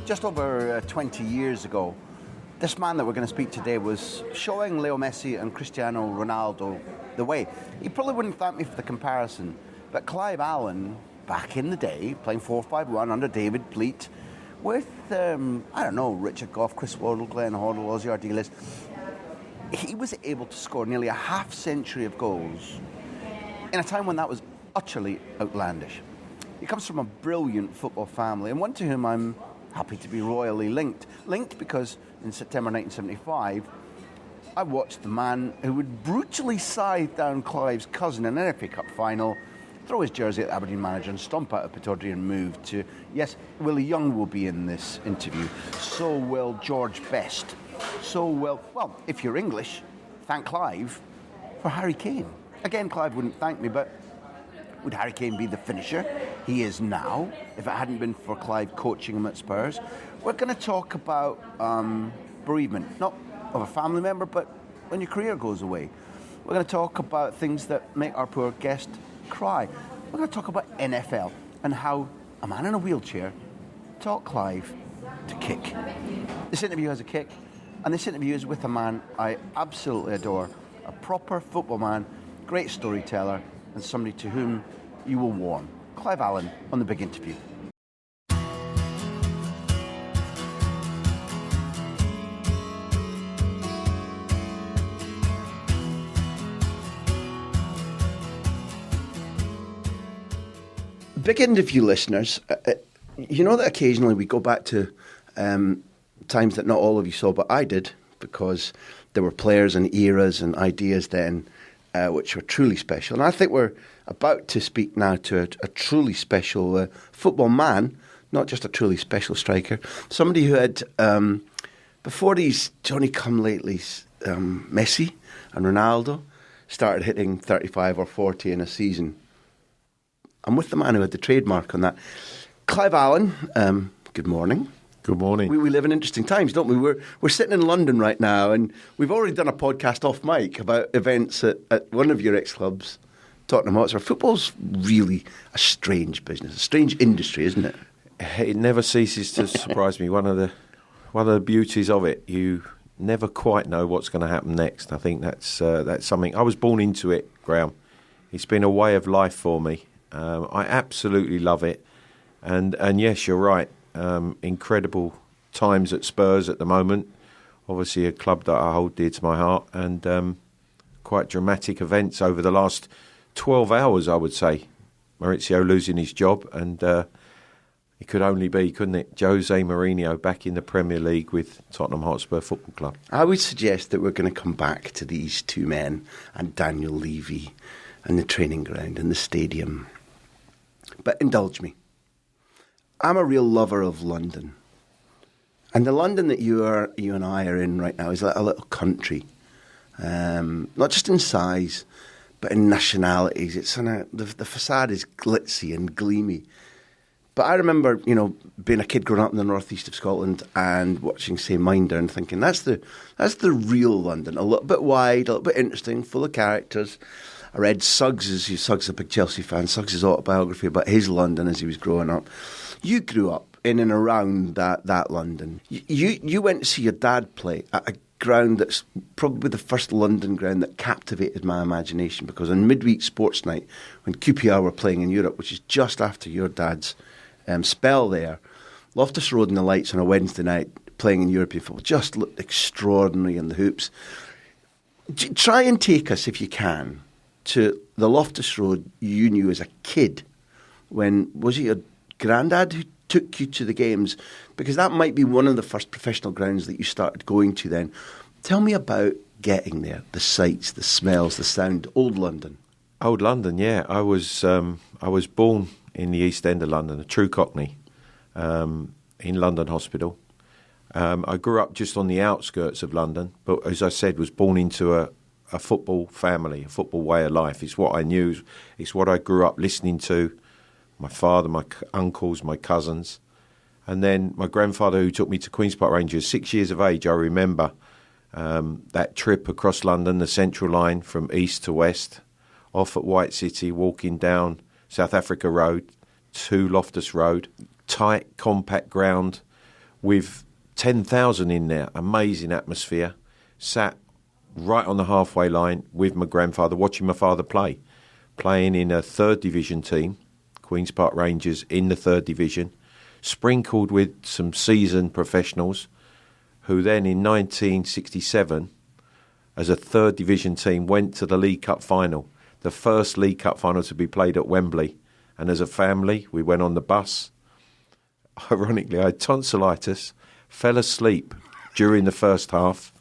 Just over 20 years ago, this man that we're going to speak today was showing Leo Messi and Cristiano Ronaldo the way. He probably wouldn't thank me for the comparison, but Clive Allen, back in the day, playing 4-5-1 under David Pleat, with, Richard Gough, Chris Waddle, Glenn Hoddle, Ozzy Ardiles, he was able to score nearly a half-century of goals in a time when that was utterly outlandish. He comes from a brilliant football family, and one to whom I'm happy to be royally linked. Linked because in September 1975, I watched the man who would brutally scythe down Clive's cousin in an FA Cup final, throw his jersey at the Aberdeen manager and stomp out of Pittodrie and move to, yes, Willie Young will be in this interview. So will George Best. So will, well, if you're English, thank Clive for Harry Kane. Again, Clive wouldn't thank me, but would Harry Kane be the finisher he is now if it hadn't been for Clive coaching him at Spurs? We're going to talk about bereavement, not of a family member, but when your career goes away. We're going to talk about things that make our poor guest cry. We're going to talk about NFL and how a man in a wheelchair taught Clive to kick. This interview has a kick, and this interview is with a man I absolutely adore, a proper football man, great storyteller, and somebody to whom you will warm. Clive Allen on The Big Interview. Big Interview listeners, you know that occasionally we go back to times that not all of you saw, but I did, because there were players and eras and ideas then which were truly special. And I think we're about to speak now to a truly special football man, not just a truly special striker, somebody who had, before these Johnny-come-latelys, Messi and Ronaldo started hitting 35 or 40 in a season. I'm with the man who had the trademark on that. Clive Allen, good morning. Good morning. We live in interesting times, don't we? We're sitting in London right now, and we've already done a podcast off mic about events at one of your ex-clubs, Tottenham Hotspur. Football's really a strange business, a strange industry, isn't it? It never ceases to surprise me. One of the beauties of it, you never quite know what's going to happen next. I think that's something. I was born into it, Graham. It's been a way of life for me. I absolutely love it, and yes, you're right. Incredible times at Spurs at the moment. Obviously a club that I hold dear to my heart, and quite dramatic events over the last 12 hours, I would say. Maurizio losing his job, and it could only be, couldn't it, Jose Mourinho back in the Premier League with Tottenham Hotspur Football Club. I would suggest that we're going to come back to these two men and Daniel Levy and the training ground and the stadium. But indulge me. I'm a real lover of London. And the London that you and I are in right now is like a little country. Not just in size, but in nationalities. It's the facade is glitzy and gleamy. But I remember, being a kid growing up in the northeast of Scotland and watching, say, Minder and thinking, that's the real London. A little bit wide, a little bit interesting, full of characters. I read Suggs' a big Chelsea fan, Suggs' autobiography about his London as he was growing up. You grew up in and around that London. You went to see your dad play at a ground that's probably the first London ground that captivated my imagination, because on midweek sports night, when QPR were playing in Europe, which is just after your dad's spell there, Loftus Road and the lights on a Wednesday night playing in European football just looked extraordinary in the hoops. Try and take us, if you can, to the Loftus Road you knew as a kid. Was it your granddad who took you to the games? Because that might be one of the first professional grounds that you started going to then. Tell me about getting there, the sights, the smells, the sound, old London. Old London, yeah. I was born in the East End of London, a true Cockney, in London Hospital. I grew up just on the outskirts of London, but as I said, was born into a football family, a football way of life. It's what I knew. It's what I grew up listening to. My father, my uncles, my cousins. And then my grandfather, who took me to Queen's Park Rangers, 6 years of age, I remember that trip across London, the Central Line from east to west, off at White City, walking down South Africa Road to Loftus Road, tight, compact ground, with 10,000 in there, amazing atmosphere, sat right on the halfway line with my grandfather, watching my father playing in a third division team, Queen's Park Rangers in the third division, sprinkled with some seasoned professionals who then in 1967, as a third division team, went to the League Cup final, the first League Cup final to be played at Wembley. And as a family, we went on the bus. Ironically, I had tonsillitis, fell asleep during the first half,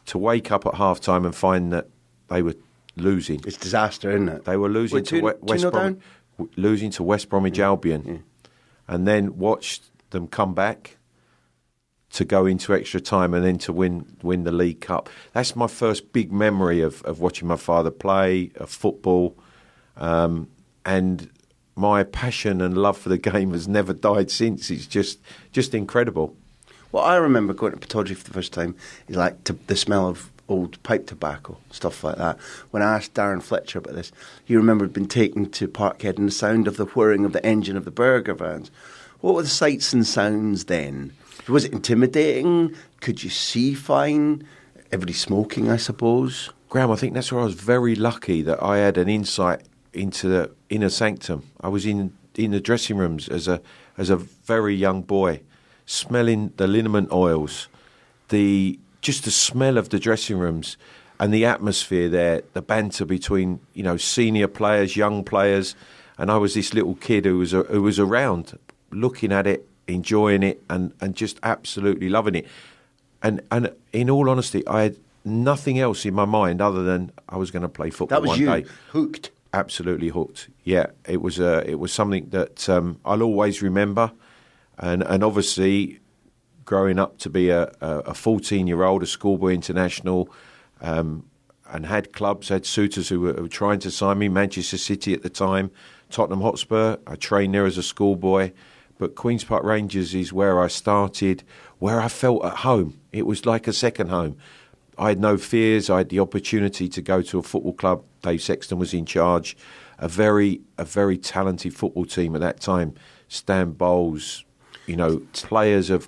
to wake up at half-time and find that they were losing. It's disaster, isn't it? They were losing losing to West Bromwich Albion. Yeah. And then watched them come back to go into extra time and then to win the League Cup. That's my first big memory of watching my father play, of football. And my passion and love for the game has never died since. It's just incredible. What I remember going to Pittodrie for the first time is like the smell of old pipe tobacco, stuff like that. When I asked Darren Fletcher about this, he remembered being taken to Parkhead and the sound of the whirring of the engine of the burger vans. What were the sights and sounds then? Was it intimidating? Could you see fine? Everybody smoking, I suppose. Graham, I think that's where I was very lucky that I had an insight into the inner sanctum. I was in the dressing rooms as a very young boy, smelling the liniment oils, just the smell of the dressing rooms and the atmosphere there, the banter between senior players, young players, and I was this little kid who was around, looking at it, enjoying it, and just absolutely loving it. And in all honesty, I had nothing else in my mind other than I was going to play football one day. That was you, hooked. Absolutely hooked. Yeah, it was something that I'll always remember, and obviously growing up to be a 14-year-old, a schoolboy international, and had clubs, had suitors who were trying to sign me. Manchester City at the time, Tottenham Hotspur. I trained there as a schoolboy, but Queen's Park Rangers is where I started, where I felt at home. It was like a second home. I had no fears. I had the opportunity to go to a football club. Dave Sexton was in charge. A very talented football team at that time. Stan Bowles, players of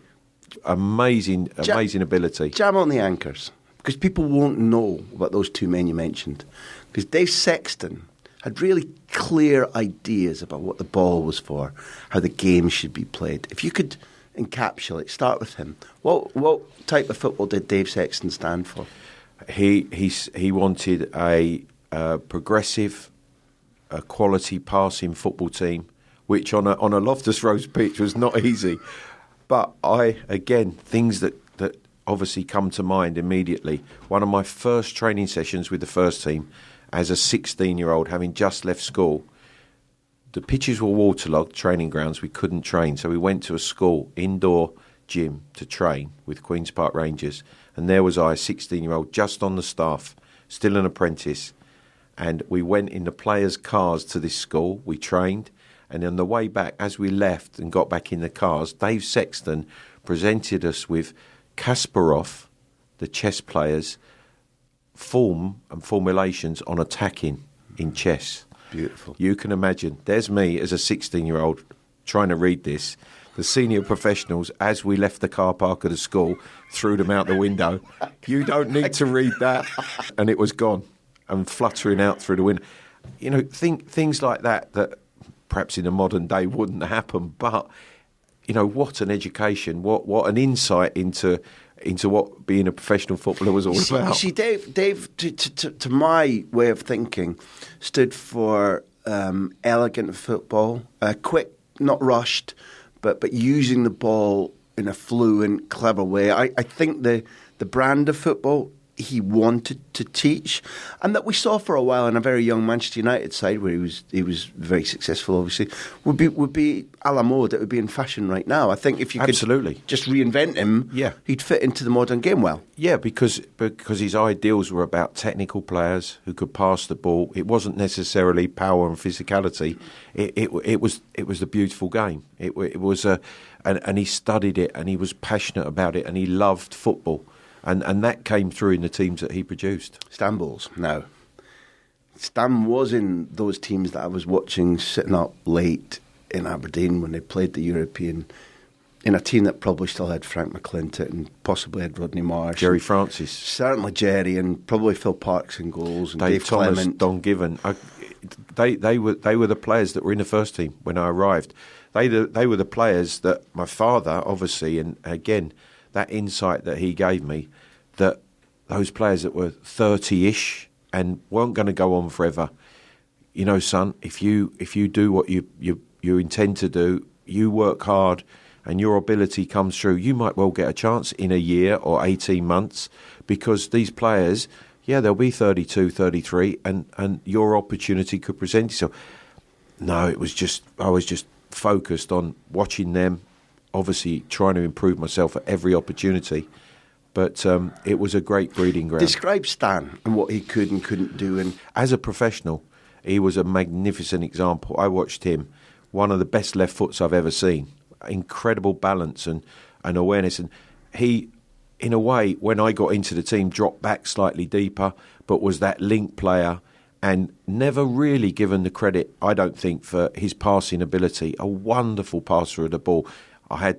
amazing ability. Jam on the anchors, because people won't know about those two men you mentioned. Because Dave Sexton had really clear ideas about what the ball was for, how the game should be played. If you could encapsulate, start with him. What type of football did Dave Sexton stand for? He wanted a progressive, quality passing football team, which on a Loftus Road pitch was not easy. But things that obviously come to mind immediately. One of my first training sessions with the first team as a 16-year-old, having just left school, the pitches were waterlogged, training grounds, we couldn't train. So we went to a school indoor gym to train with Queen's Park Rangers. And there was I, a 16-year-old, just on the staff, still an apprentice. And we went in the players' cars to this school, we trained. And on the way back, as we left and got back in the cars, Dave Sexton presented us with Kasparov, the chess players, form and formulations on attacking in chess. Beautiful. You can imagine, there's me as a 16-year-old trying to read this. The senior professionals, as we left the car park of the school, threw them out the window. You don't need to read that. And it was gone and fluttering out through the window. Things like that perhaps in a modern day wouldn't happen, but what an education, what an insight into what being a professional footballer was all about. You see, Dave, to my way of thinking, stood for elegant football, quick, not rushed, but using the ball in a fluent, clever way. I think the brand of football he wanted to teach, and that we saw for a while in a very young Manchester United side where he was very successful, obviously, would be a la mode. It would be in fashion right now. I think if you could just reinvent him, he'd fit into the modern game well. Yeah, because his ideals were about technical players who could pass the ball. It wasn't necessarily power and physicality. It was the beautiful game. It was and he studied it, and he was passionate about it, and he loved football. And that came through in the teams that he produced. Stan Bowles. Now, Stan was in those teams that I was watching sitting up late in Aberdeen when they played the European in a team that probably still had Frank McClintock and possibly had Rodney Marsh. Jerry Francis. Certainly Jerry, and probably Phil Parkes in goals, and Dave Thomas, Clement. Don Given. They were the players that were in the first team when I arrived. They were the players that my father, obviously, and again, that insight that he gave me, that those players that were 30-ish and weren't going to go on forever. You know, son, if you do what you intend to do, you work hard and your ability comes through, you might well get a chance in a year or 18 months, because these players, they'll be 32, 33, and your opportunity could present itself. No, I was just focused on watching them, obviously trying to improve myself at every opportunity. But it was a great breeding ground. Describe Stan and what he could and couldn't do. And as a professional, he was a magnificent example. I watched him, one of the best left foots I've ever seen. Incredible balance and awareness. And he, in a way, when I got into the team, dropped back slightly deeper, but was that link player and never really given the credit, I don't think, for his passing ability. A wonderful passer of the ball. I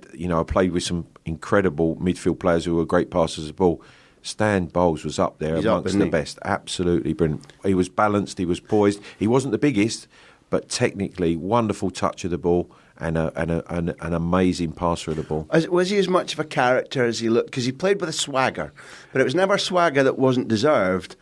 played with some incredible midfield players who were great passers of the ball. Stan Bowles was up there amongst the best. Absolutely brilliant. He was balanced, he was poised. He wasn't the biggest, but technically, wonderful touch of the ball and an amazing passer of the ball. Was he as much of a character as he looked? Because he played with a swagger, but it was never a swagger that wasn't deserved.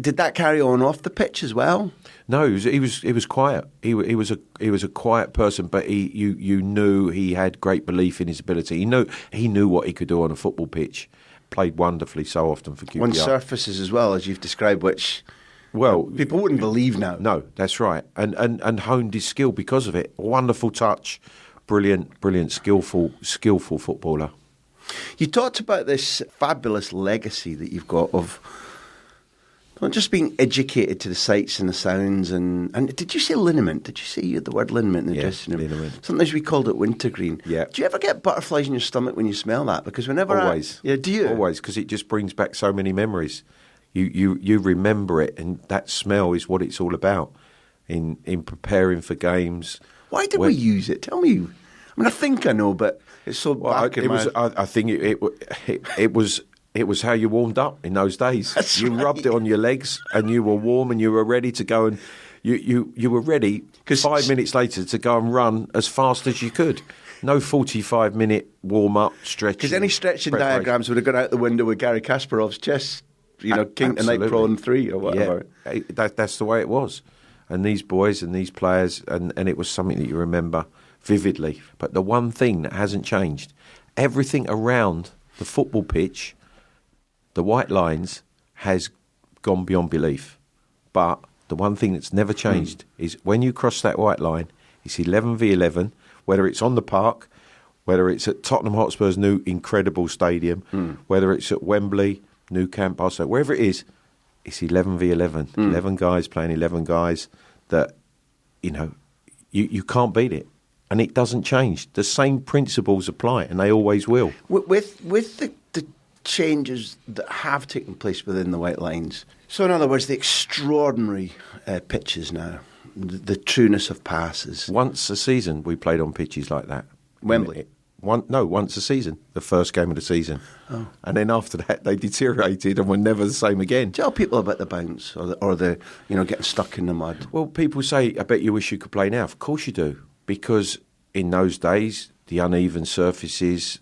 Did that carry on off the pitch as well? No, he was quiet. He was a quiet person, but you knew he had great belief in his ability. He knew what he could do on a football pitch. Played wonderfully so often for QPR. On surfaces as well, as you've described, which people wouldn't believe now. No, that's right, and honed his skill because of it. Wonderful touch, brilliant, skillful footballer. You talked about this fabulous legacy that you've got of not just being educated to the sights and the sounds, and did you say liniment? Did you say the word liniment in the dressing room? Liniment. Sometimes we called it wintergreen. Yeah. Do you ever get butterflies in your stomach when you smell that? Because whenever always, do you? Always, because it just brings back so many memories. You remember it, and that smell is what it's all about in preparing for games. Why did we use it? Tell me. I mean, I think I know, but it's so back in my... I think it was. It was how you warmed up in those days. That's you right. rubbed it on your legs, and you were warm, and you were ready to go. And you were ready 5 minutes later to go and run as fast as you could. No 45-minute warm up stretch. Because any stretching diagrams would have gone out the window with Gary Kasparov's chest, king tonight prawn 3 or whatever. Yeah, that's the way it was. And these boys and these players, and it was something that you remember vividly. But the one thing that hasn't changed, everything around the football pitch, the white lines, has gone beyond belief. But the one thing that's never changed is when you cross that white line, it's 11v11, whether it's on the park, whether it's at Tottenham Hotspur's new incredible stadium, whether it's at Wembley, Nou Camp, Barcelona, wherever it is, it's 11v11. 11 guys playing 11 guys that, you can't beat it. And it doesn't change. The same principles apply, and they always will. With the changes that have taken place within the white lines. So in other words, the extraordinary pitches now, the trueness of passes. Once a season we played on pitches like that. Wembley? Once a season, the first game of the season. Oh. And then after that they deteriorated and were never the same again. Tell people about the bounce or the getting stuck in the mud. Well, people say, I bet you wish you could play now. Of course you do. Because in those days, the uneven surfaces,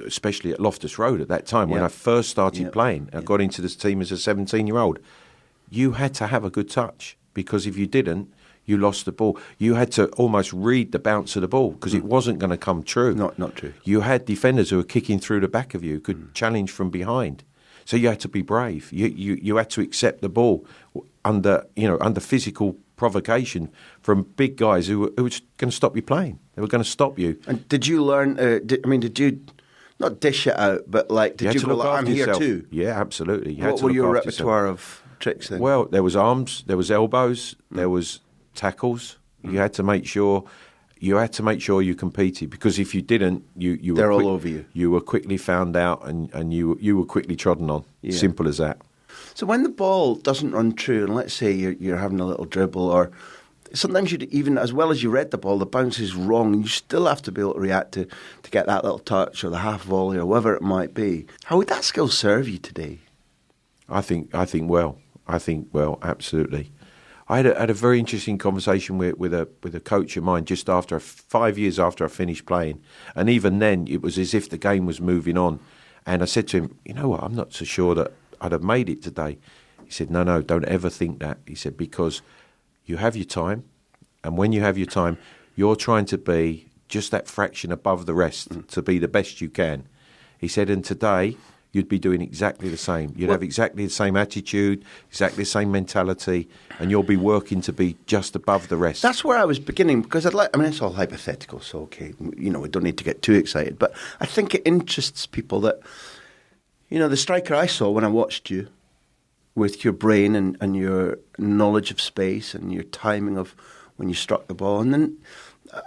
especially at Loftus Road at that time, when I first started playing, I got into this team as a 17-year-old, you had to have a good touch, because if you didn't, you lost the ball. You had to almost read the bounce of the ball, because it wasn't going to come true. Not true. You had defenders who were kicking through the back of you, could challenge from behind. So you had to be brave. You had to accept the ball under physical provocation from big guys who were just going to stop you playing. They were going to stop you. And did you learn? Did you not dish it out, but did you go like, I'm here too? Yeah, absolutely. What were your repertoire of tricks then? Well, there was arms, there was elbows, there was tackles. You had to make sure you competed, because if you didn't, they're all over you. You were quickly found out, and you were quickly trodden on. Yeah. Simple as that. So when the ball doesn't run true, and let's say you're having a little dribble, or sometimes you'd even, as well as you read the ball, the bounce is wrong, and you still have to be able to react to get that little touch or the half volley or whatever it might be. How would that skill serve you today? I think well, absolutely. I had a very interesting conversation with a coach of mine just after 5 years after I finished playing, and even then it was as if the game was moving on. And I said to him, you know what, I'm not so sure that I'd have made it today. He said, no, don't ever think that. He said, because you have your time, and when you have your time, you're trying to be just that fraction above the rest to be the best you can. He said, and today you'd be doing exactly the same. You'd have exactly the same attitude, exactly the same mentality, and you'll be working to be just above the rest. That's where I was beginning, because it's all hypothetical, so okay, we don't need to get too excited, but I think it interests people that, the striker I saw when I watched you, with your brain and your knowledge of space and your timing of when you struck the ball, and then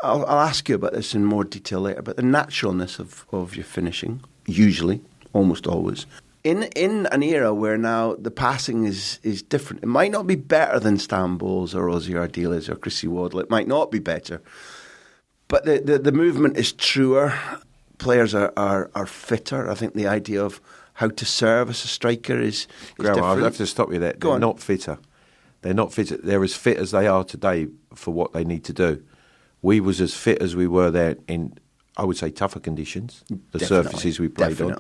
I'll ask you about this in more detail later, but the naturalness of your finishing, usually, almost always, in an era where now the passing is different. It might not be better than Stan Bowles or Ozzy Ardiles or Chrissy Waddle. It might not be better, but the movement is truer. Players are fitter. I think the idea of how to serve as a striker is Graham, different. I'll have to stop you there. They're not fitter. They're not fitter. They're as fit as they are today for what they need to do. We was as fit as we were there in, I would say, tougher conditions. The surfaces we played on,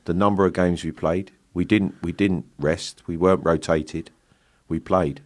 the number of games we played. We didn't rest. We weren't rotated. We played,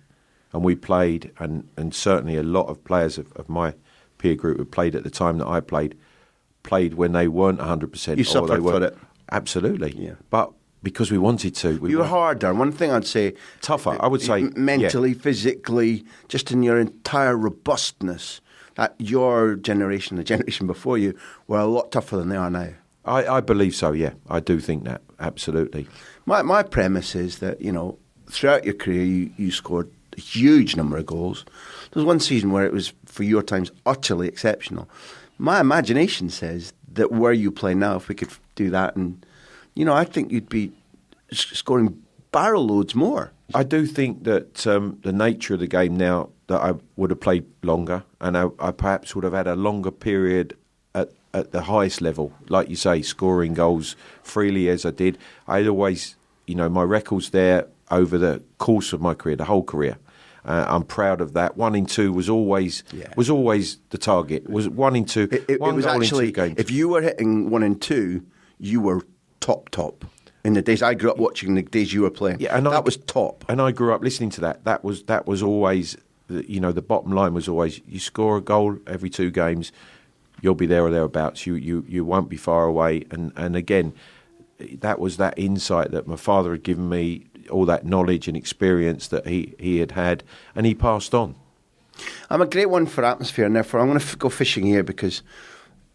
and certainly a lot of players of my peer group who played at the time that I played when they weren't 100%. You suffered for it. Absolutely. Yeah. But because we wanted to. You were harder. One thing I'd say... Tougher, I would say. Mentally, physically, just in your entire robustness, that your generation, the generation before you, were a lot tougher than they are now. I believe so, yeah. I do think that, absolutely. My premise is that, throughout your career, you scored a huge number of goals. There was one season where it was, for your times, utterly exceptional. My imagination says that where you play now, if we could do that, and I think you'd be scoring barrel loads more. I do think that the nature of the game now, that I would have played longer, and I perhaps would have had a longer period at the highest level, like you say, scoring goals freely as I did. I'd always, my records there over the course of my career, the whole career. I'm proud of that. 1 in 2 was always the target. It was 1 in 2. It was actually, if you were hitting 1 in 2, you were top. In the days I grew up watching, the days you were playing, that was top. And I grew up listening to that. That was always, the bottom line was always, you score a goal every 2 games, you'll be there or thereabouts. You won't be far away. And again, that was that insight that my father had given me, all that knowledge and experience that he had, and he passed on. I'm a great one for atmosphere, and therefore I'm going to go fishing here, because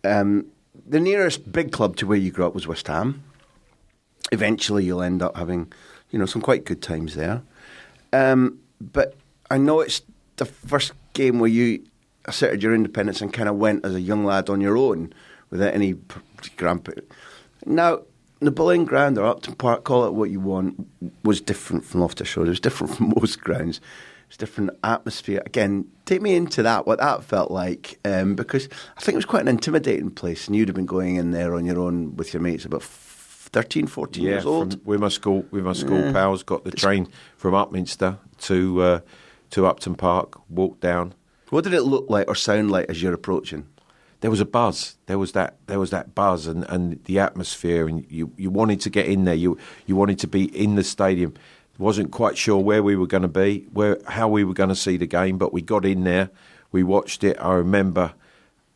the nearest big club to where you grew up was West Ham. Eventually you'll end up having, some quite good times there. But I know it's the first game where you asserted your independence and kind of went as a young lad on your own without any grandparents. Now, the Bulling Ground or Upton Park, call it what you want, was different from Loftus Road. It was different from most grounds. It's different atmosphere. Again, take me into that, what that felt like, because I think it was quite an intimidating place, and you'd have been going in there on your own with your mates about 13, 14 years old. With my school pals, got the train from Upminster to Upton Park, walked down. What did it look like or sound like as you're approaching? There was a buzz. There was that buzz and the atmosphere, and you wanted to get in there. You wanted to be in the stadium. Wasn't quite sure where we were going to be, how we were going to see the game, but we got in there. We watched it. I remember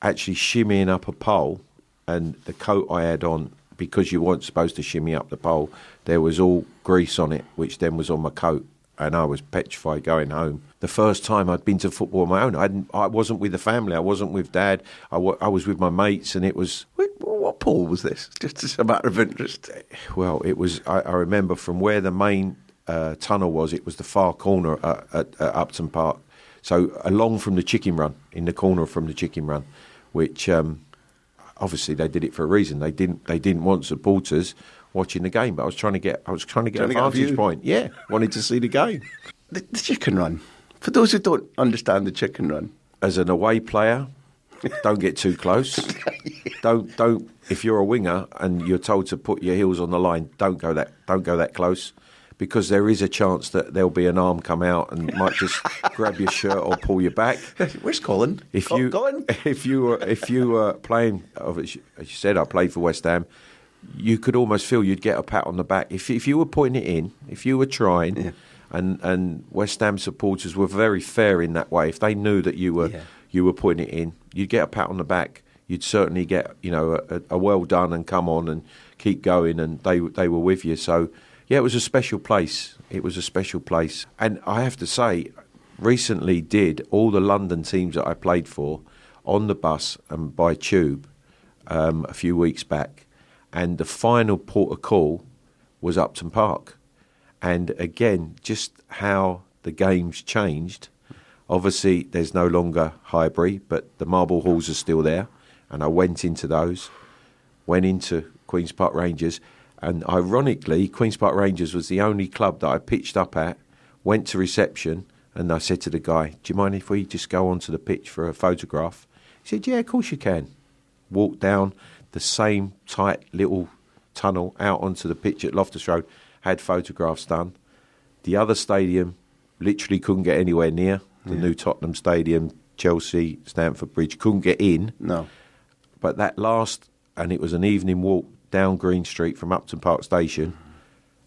actually shimmying up a pole, and the coat I had on, because you weren't supposed to shimmy up the pole, there was all grease on it, which then was on my coat, and I was petrified going home. The first time I'd been to football on my own. I wasn't with the family. I wasn't with Dad. I was with my mates, and it was... What pole was this? Just as a matter of interest. Well, it was... I remember from where the main tunnel was, it was the far corner at Upton Park. So along from the chicken run, in the corner from the chicken run, which obviously they did it for a reason. They didn't want supporters watching the game, but I was trying to get a vantage point. Yeah, wanted to see the game. The chicken run. For those who don't understand the chicken run. As an away player, don't get too close. Don't. If you're a winger and you're told to put your heels on the line, don't go that close, because there is a chance that there'll be an arm come out and might just grab your shirt or pull you back. Where's Colin? Colin? If you were playing, as you said, I played for West Ham. You could almost feel you'd get a pat on the back if you were putting it in, if you were trying. Yeah. And West Ham supporters were very fair in that way. If they knew that you were putting it in, you'd get a pat on the back. You'd certainly get a well done and come on and keep going, and they were with you. So yeah, it was a special place. It was a special place, and I have to say, recently did all the London teams that I played for on the bus and by tube a few weeks back, and the final port of call was Upton Park. And again, just how the game's changed. Obviously, there's no longer Highbury, but the marble halls are still there. And I went into those, went into Queen's Park Rangers. And ironically, Queen's Park Rangers was the only club that I pitched up at, went to reception, and I said to the guy, do you mind if we just go onto the pitch for a photograph? He said, yeah, of course you can. Walked down the same tight little tunnel out onto the pitch at Loftus Road, had photographs done. The other stadium literally couldn't get anywhere near. The new Tottenham Stadium, Chelsea, Stamford Bridge, couldn't get in. No. But that last, and it was an evening walk down Green Street from Upton Park Station,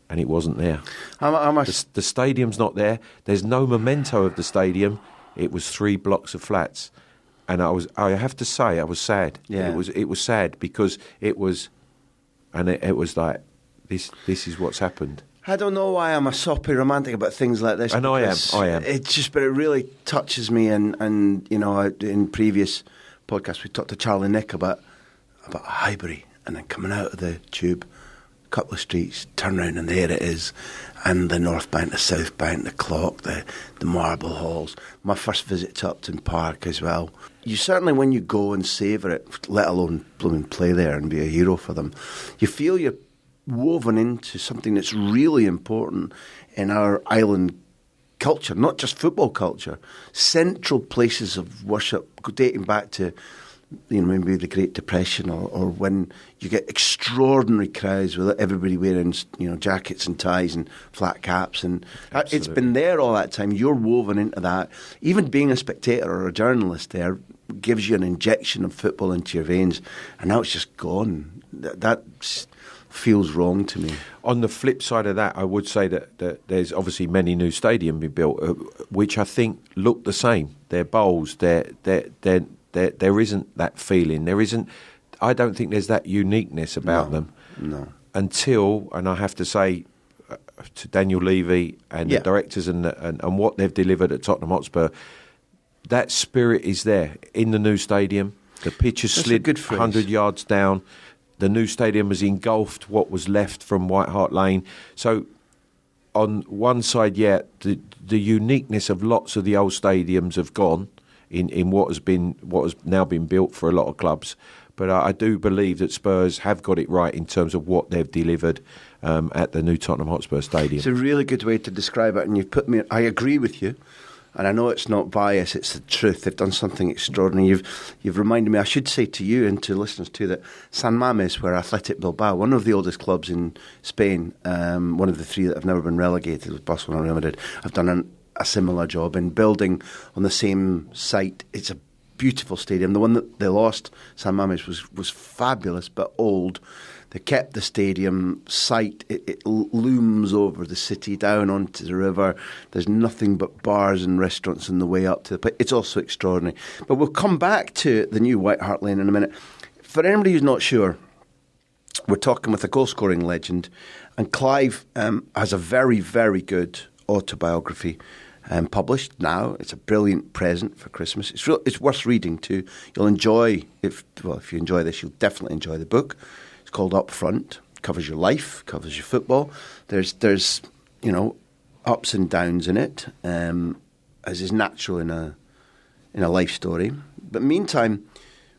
and it wasn't there. How much? The stadium's not there. There's no memento of the stadium. It was 3 blocks of flats. And I have to say, I was sad. Yeah. It was sad because it was like, this is what's happened. I don't know why I'm a soppy romantic about things like this. And I am. But it really touches me. And in previous podcasts, we talked to Charlie Nick about Highbury, and then coming out of the tube, a couple of streets, turn round, and there it is. And the North Bank, the South Bank, the clock, the marble halls. My first visit to Upton Park as well. You certainly, when you go and savour it, let alone blooming play there and be a hero for them, you feel you're woven into something that's really important in our island culture, not just football culture. Central places of worship dating back to, maybe the Great Depression, or when you get extraordinary crowds with everybody wearing, jackets and ties and flat caps, and it's been there all that time. You're woven into that. Even being a spectator or a journalist there gives you an injection of football into your veins, and now it's just gone. That feels wrong to me. On the flip side of that, I would say that there's obviously many new stadiums being built, which I think look the same. They're bowls. There isn't that feeling. There isn't. I don't think there's that uniqueness about them. No. Until, and I have to say to Daniel Levy and the directors and what they've delivered at Tottenham Hotspur, that spirit is there in the new stadium. The pitch has slid 100 yards down. The new stadium has engulfed what was left from White Hart Lane. So on one side, the uniqueness of lots of the old stadiums have gone in what has now been built for a lot of clubs. But I do believe that Spurs have got it right in terms of what they've delivered at the new Tottenham Hotspur Stadium. It's a really good way to describe it, and you've put me. I agree with you. And I know it's not bias, it's the truth. They've done something extraordinary. You've reminded me, I should say to you and to listeners too, that San Mamés, where Athletic Bilbao, one of the oldest clubs in Spain, one of the 3 that have never been relegated with Barcelona and Real Madrid, have done a similar job in building on the same site. It's a beautiful stadium. The one that they lost, San Mamés, was fabulous but old. They kept the stadium site. It looms over the city, down onto the river. There's nothing but bars and restaurants on the way up to the place. It's also extraordinary. But we'll come back to the new White Hart Lane in a minute. For anybody who's not sure, we're talking with a goal-scoring legend. And Clive has a very, very good autobiography published now. It's a brilliant present for Christmas. It's worth reading too. You'll enjoy, if you enjoy this, you'll definitely enjoy the book. It's called Up Front. Covers your life, covers your football. There's ups and downs in it, as is natural in a life story. But meantime,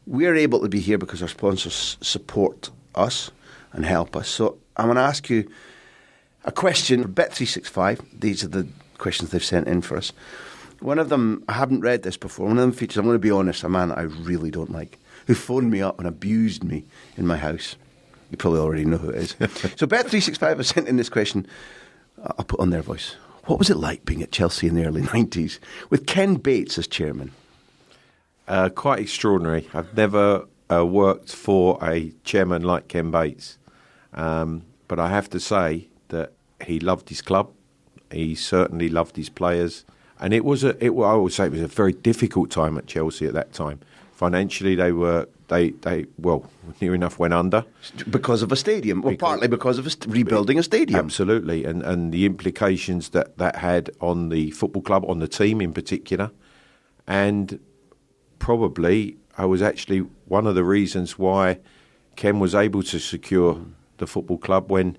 we're able to be here because our sponsors support us and help us. So I'm going to ask you a question for Bet365. These are the questions they've sent in for us. One of them, I haven't read this before, one of them features, I'm going to be honest, a man that I really don't like, who phoned me up and abused me in my house. You probably already know who it is. So Bet365 has sent in this question. I'll put on their voice. What was it like being at Chelsea in the early 90s with Ken Bates as chairman? Quite extraordinary. I've never worked for a chairman like Ken Bates. But I have to say that he loved his club. He certainly loved his players. And I would say it was a very difficult time at Chelsea at that time. Financially, they near enough went under. Because of a stadium, or partly because of rebuilding a stadium. Absolutely, and the implications that had on the football club, on the team in particular. And probably I was actually one of the reasons why Ken was able to secure the football club when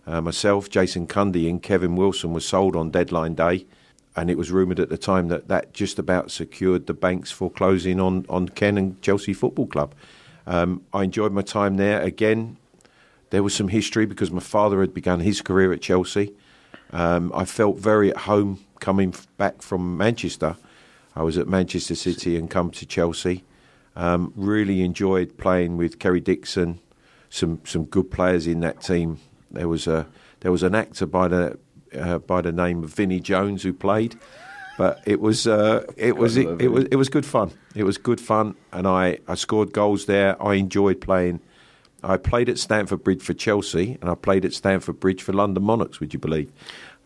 myself, Jason Cundy and Kevin Wilson were sold on deadline day. And it was rumoured at the time that just about secured the banks foreclosing on Ken and Chelsea Football Club. I enjoyed my time there. Again, there was some history because my father had begun his career at Chelsea. I felt very at home coming back from Manchester. I was at Manchester City and come to Chelsea. Really enjoyed playing with Kerry Dixon, some good players in that team. There was an actor by the name of Vinnie Jones who played, but it was good fun. It was good fun, and I scored goals there. I enjoyed playing. I played at Stamford Bridge for Chelsea, and I played at Stamford Bridge for London Monarchs. Would you believe?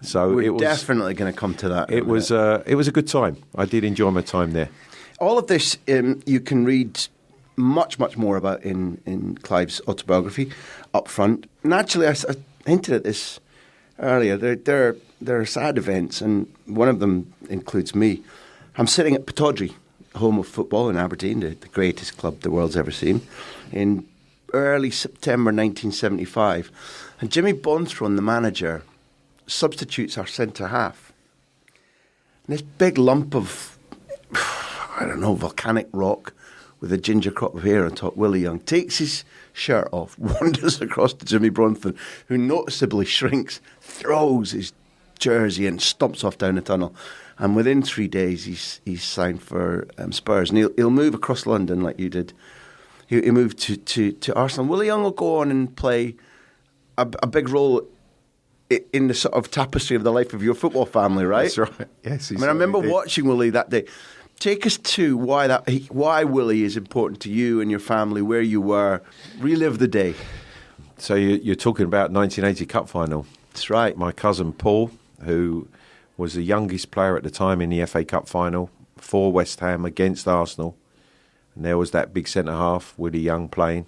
So we're definitely going to come to that. It was a good time. I did enjoy my time there. All of this you can read much more about in Clive's autobiography up front. Naturally, I hinted at this earlier. There are sad events, and one of them includes me. I'm sitting at Pittodrie, home of football in Aberdeen, the greatest club the world's ever seen, in early September 1975. And Jimmy Bonthron, the manager, substitutes our centre half. And this big lump of, I don't know, volcanic rock with a ginger crop of hair on top, Willie Young, takes his shirt off, wanders across to Jimmy Bonthron, who noticeably shrinks, throws his jersey and stomps off down the tunnel. And within 3 days, he's signed for Spurs. And he'll move across London like you did. He'll move to Arsenal. Willie Young will go on and play a big role in the sort of tapestry of the life of your football family, right? That's right. Yes, I remember watching Willie that day. Take us to why Willie is important to you and your family, where you were. Relive the day. So you're talking about 1980 Cup final. That's right. My cousin Paul, who was the youngest player at the time in the FA Cup final for West Ham against Arsenal. And there was that big centre-half, Willie Young, playing.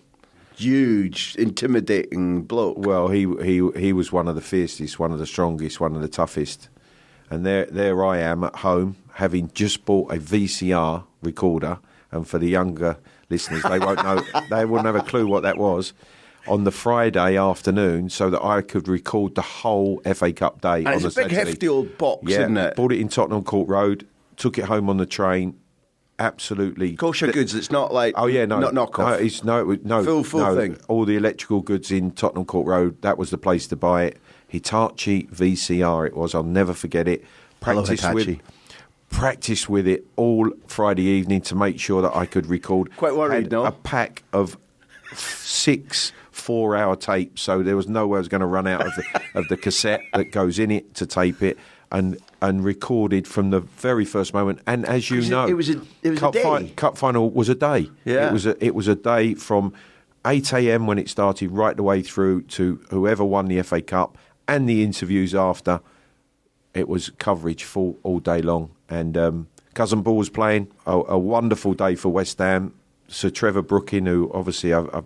Huge, intimidating bloke. Well, he was one of the fiercest, one of the strongest, one of the toughest. And there I am at home, having just bought a VCR recorder. And for the younger listeners, they won't know, they wouldn't have a clue what that was. On the Friday afternoon, so that I could record the whole FA Cup day. And on it's the a big, Saturday. hefty old box, isn't it? Bought it in Tottenham Court Road, took it home on the train. Absolutely kosher goods. It's not like not knockoff. Full thing. All the electrical goods in Tottenham Court Road. That was the place to buy it. Hitachi VCR. It was. I'll never forget it. Practiced with it all Friday evening to make sure that I could record. Quite worried, no? A pack of 6 4-hour tapes, so there was no way I was going to run out of the cassette that goes in it to tape it. And recorded from the very first moment. And as you know, it was a day. Cup final was a day. Yeah. It was a day from 8 a.m. when it started right the way through to whoever won the FA Cup and the interviews after. It was coverage full all day long. And Cousin Paul was playing. A wonderful day for West Ham. Sir Trevor Brooking, who obviously I've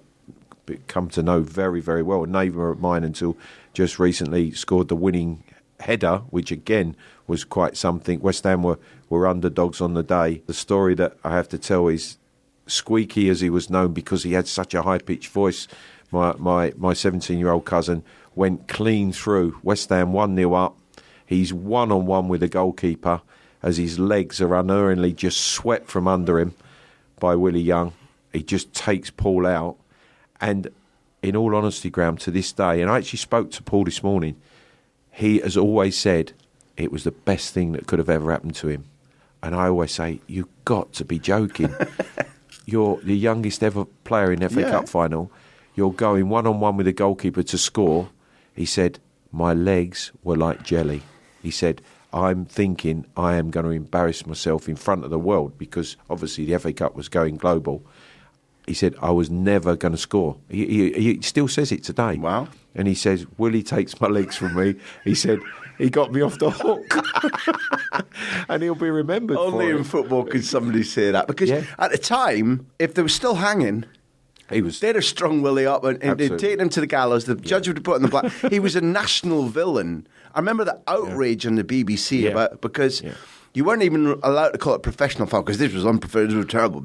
come to know very, very well, a neighbour of mine until just recently, scored the winning header, which again was quite something. West Ham were underdogs on the day. The story that I have to tell is Squeaky, as he was known because he had such a high-pitched voice. My 17-year-old cousin went clean through. West Ham 1-0 up. He's one-on-one with the goalkeeper as his legs are unerringly just swept from under him by Willie Young. He just takes Paul out. And in all honesty, Graham, to this day, and I actually spoke to Paul this morning, he has always said it was the best thing that could have ever happened to him. And I always say, you've got to be joking. You're the youngest ever player in FA Cup final. You're going one-on-one with the goalkeeper to score. He said, my legs were like jelly. He said, I'm thinking I am going to embarrass myself in front of the world because obviously the FA Cup was going global. He said, I was never going to score. He still says it today. Wow. And he says, Willie takes my legs from me. He said, he got me off the hook. And he'll be remembered Only for it. in football could somebody say that. Because at the time, if they were still hanging, they'd have strung Willie up and they'd taken him to the gallows. The judge would have put him in the black. He was a national villain. I remember the outrage on the BBC about because you weren't even allowed to call it professional foul because this was unprofessional, this was terrible.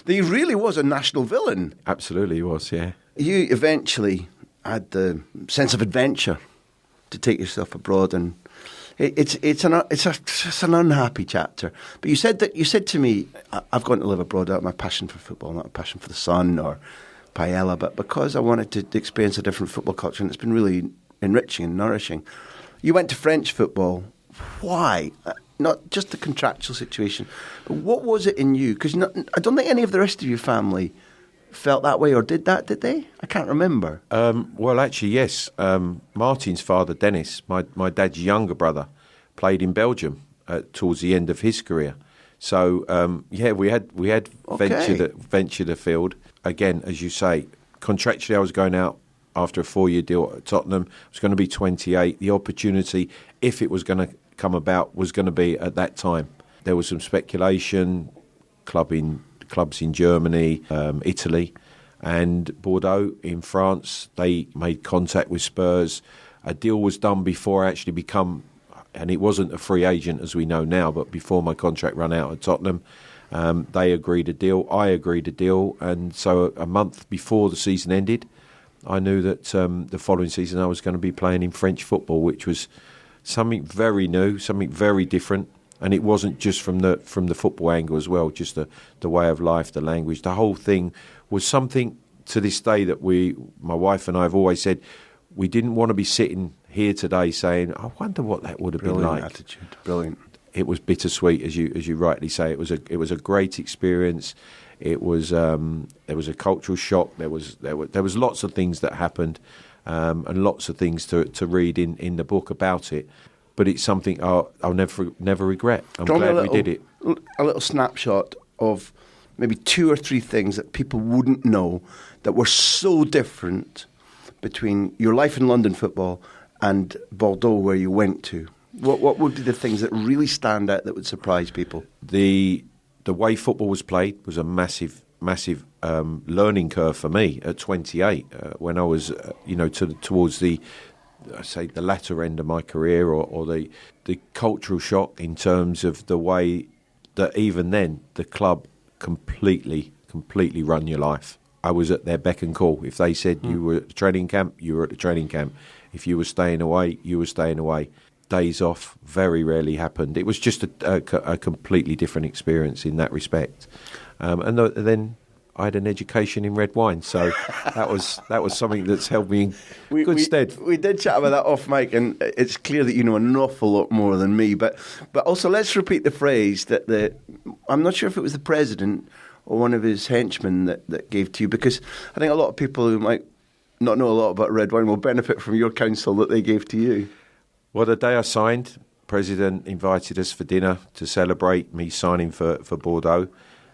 He really was a national villain. Absolutely, he was. Yeah. You eventually had the sense of adventure to take yourself abroad, and it's an unhappy chapter. But you said to me, I've gone to live abroad out of my passion for football, not a passion for the sun or paella, but because I wanted to experience a different football culture, and it's been really enriching and nourishing. You went to French football. Why? Not just the contractual situation, but what was it in you? Because I don't think any of the rest of your family felt that way, or did they? I can't remember. Well, actually, yes. Martin's father, Dennis, my dad's younger brother, played in Belgium towards the end of his career. So, we had ventured afield. Again, as you say, contractually I was going out after a 4-year deal at Tottenham. I was going to be 28. The opportunity, if it was going to come about, was going to be at that time. There was some speculation, clubs in Germany, Italy, and Bordeaux in France. They made contact with Spurs. A deal was done before I actually become, and it wasn't a free agent as we know now, but before my contract ran out at Tottenham. They agreed a deal, I agreed a deal, and so a month before the season ended, I knew that the following season I was going to be playing in French football, which was something very new, something very different. And it wasn't just from the football angle as well, just the way of life, the language. The whole thing was something to this day that my wife and I have always said, we didn't want to be sitting here today saying, I wonder what that would have been like. Attitude. Brilliant. It was bittersweet, as you rightly say. It was a great experience. It was there was a cultural shock. There was lots of things that happened, and lots of things to read in the book about it. But it's something I'll never regret. I'm glad we did it. A little snapshot of maybe 2 or 3 things that people wouldn't know that were so different between your life in London football and Bordeaux, where you went to. What would be the things that really stand out that would surprise people? The way football was played was a massive learning curve for me at 28 when I was towards the latter end of my career, or the cultural shock in terms of the way that even then the club completely run your life. I was at their beck and call. If they said you were at the training camp, you were at the training camp. If you were staying away, you were staying away. Days off very rarely happened. It was just a completely different experience in that respect. And then I had an education in red wine, so that was something that's held me in good stead. We did chat about that off mic, and it's clear that you know an awful lot more than me. But also, let's repeat the phrase that I'm not sure if it was the president or one of his henchmen that gave to you, because I think a lot of people who might not know a lot about red wine will benefit from your counsel that they gave to you. Well, the day I signed, President invited us for dinner to celebrate me signing for Bordeaux,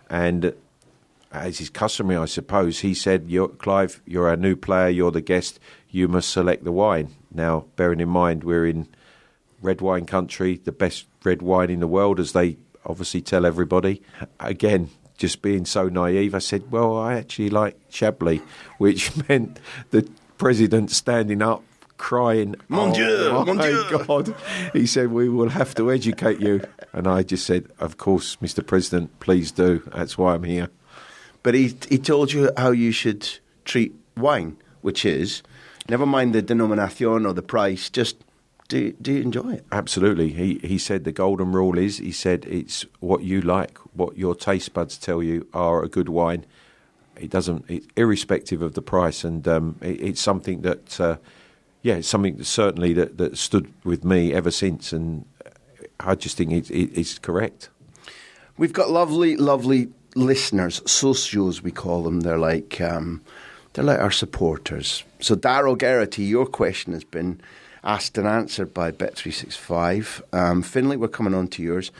and as is customary, I suppose, he said, Clive, you're our new player, you're the guest, you must select the wine. Now, bearing in mind we're in red wine country, the best red wine in the world, as they obviously tell everybody. Again, just being so naive, I said, well, I actually like Chablis, which meant the president standing up, crying, Mon Dieu, mon Dieu. God. He said, we will have to educate you. And I just said, of course, Mr. President, please do. That's why I'm here. But he told you how you should treat wine, which is, never mind the denomination or the price, just do you enjoy it? Absolutely. He said the golden rule is, he said, it's what you like, what your taste buds tell you are a good wine. It's irrespective of the price. And it's something that... it's something that certainly that stood with me ever since, and I just think it's correct. We've got lovely listeners, socios we call them. They're like our supporters. So Darryl Geraghty, your question has been asked and answered by Bet365. Finlay, we're coming on to yours.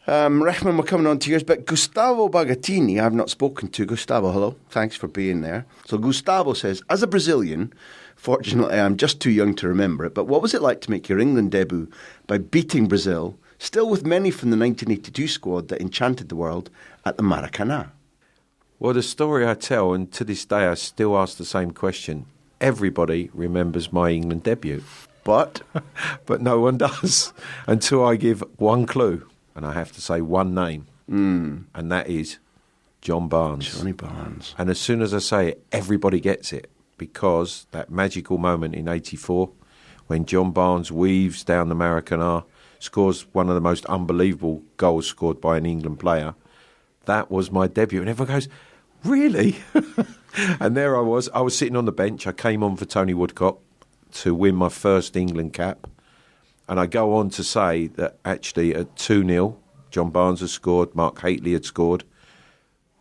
Rechman, we're coming on to yours. But Gustavo Bagatini, I've not spoken to. Gustavo, hello. Thanks for being there. So Gustavo says, as a Brazilian, fortunately I'm just too young to remember it, but what was it like to make your England debut by beating Brazil, still with many from the 1982 squad that enchanted the world, at the Maracanã? Well, the story I tell, and to this day I still ask the same question, everybody remembers my England debut. But no one does, until I give one clue, and I have to say one name, and that is John Barnes. Johnny Barnes. And as soon as I say it, everybody gets it, because that magical moment in 84, when John Barnes weaves down the Maracanã, scores one of the most unbelievable goals scored by an England player, that was my debut. And everyone goes, really? And there I was sitting on the bench. I came on for Tony Woodcock to win my first England cap. And I go on to say that actually at 2-0, John Barnes had scored, Mark Hateley had scored.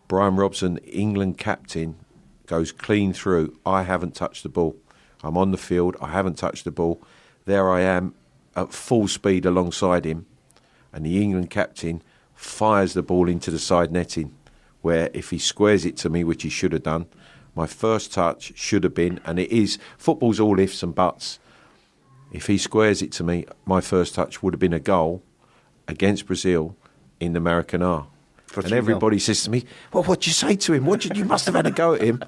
Brian Robson, England captain, goes clean through. I haven't touched the ball. I'm on the field. I haven't touched the ball. There I am at full speed alongside him. And the England captain fires the ball into the side netting, where if he squares it to me, which he should have done, my first touch should have been, and it is, football's all ifs and buts. If he squares it to me, my first touch would have been a goal against Brazil in the Maracanã. And everybody says to me, well, what'd you say to him? You must have had a go at him.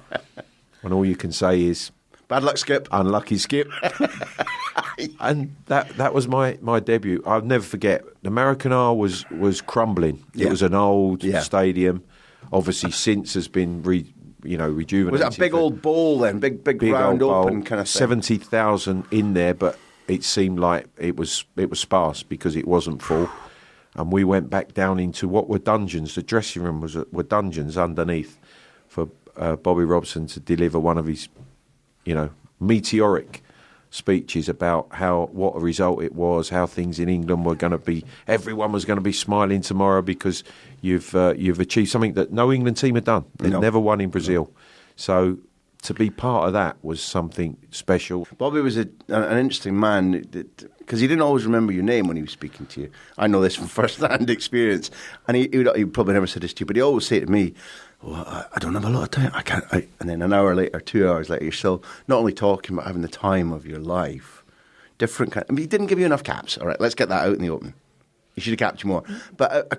And all you can say is, bad luck, Skip. Unlucky, Skip. And that was my debut. I'll never forget. The Maracanã was crumbling. Yeah. It was an old stadium. Obviously, since has been rejuvenated. Was it a big old bowl then? Big round open kind of thing? 70,000 in there, but it seemed like it was sparse because it wasn't full. And we went back down into what were dungeons. The dressing room were dungeons underneath for Bobby Robson to deliver one of his, meteoric speeches about what a result it was, how things in England were going to be. Everyone was going to be smiling tomorrow because you've achieved something that no England team had done. They'd never won in Brazil. So to be part of that was something special. Bobby was an interesting man because he didn't always remember your name when he was speaking to you. I know this from first-hand experience. And he probably never said this to you, but he always say to me, I don't have a lot of time. I can't. And then an hour later, 2 hours later, you're still not only talking but having the time of your life. Different kind. I mean, he didn't give you enough caps. All right, let's get that out in the open. He should have capped you more. But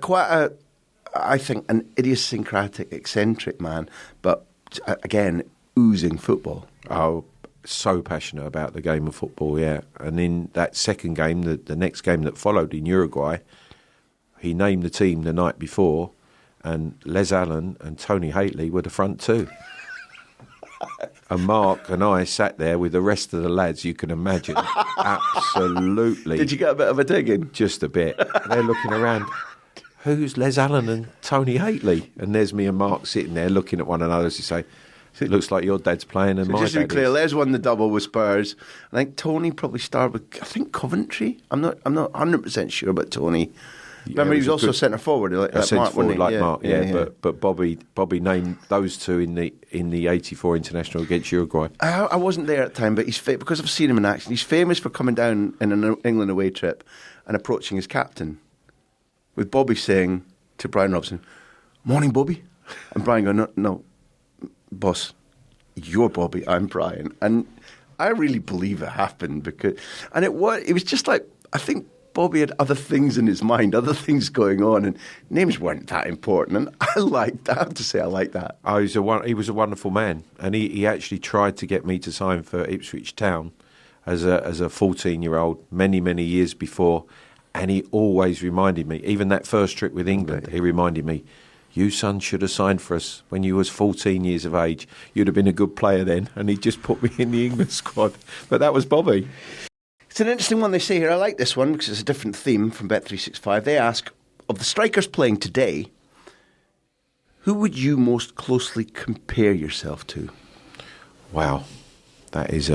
I think, an idiosyncratic, eccentric man. But again, oozing football. Oh, so passionate about the game of football. Yeah, and in that second game, the next game that followed in Uruguay, he named the team the night before. And Les Allen and Tony Hateley were the front two. And Mark and I sat there with the rest of the lads, you can imagine. Absolutely. Did you get a bit of a digging? Just a bit. They're looking around. Who's Les Allen and Tony Hateley? And there's me and Mark sitting there looking at one another as you say, it looks like your dad's playing and my just to be dad clear, is. Les won the double with Spurs. I think Tony probably started with, Coventry. I'm not 100% sure about Tony. Remember, he was also centre forward, like Mark, wasn't he? Mark. But Bobby named those two in the '84 international against Uruguay. I wasn't there at the time, but he's because I've seen him in action. He's famous for coming down in an England away trip and approaching his captain, with Bobby saying to Brian Robson, "Morning, Bobby," and Brian going, "No, boss, you're Bobby, I'm Brian," and I really believe it happened and it was just like I think. Bobby had other things in his mind, other things going on, and names weren't that important. And I have to say I like that. Oh, he was a wonderful man, and he actually tried to get me to sign for Ipswich Town as a 14-year-old many years before, and he always reminded me, even that first trip with England, he reminded me, you son should have signed for us when you was 14 years of age. You'd have been a good player then, and he just put me in the England squad. But that was Bobby. It's an interesting one they say here. I like this one because it's a different theme from Bet365. They ask, of the strikers playing today, who would you most closely compare yourself to? Wow. It's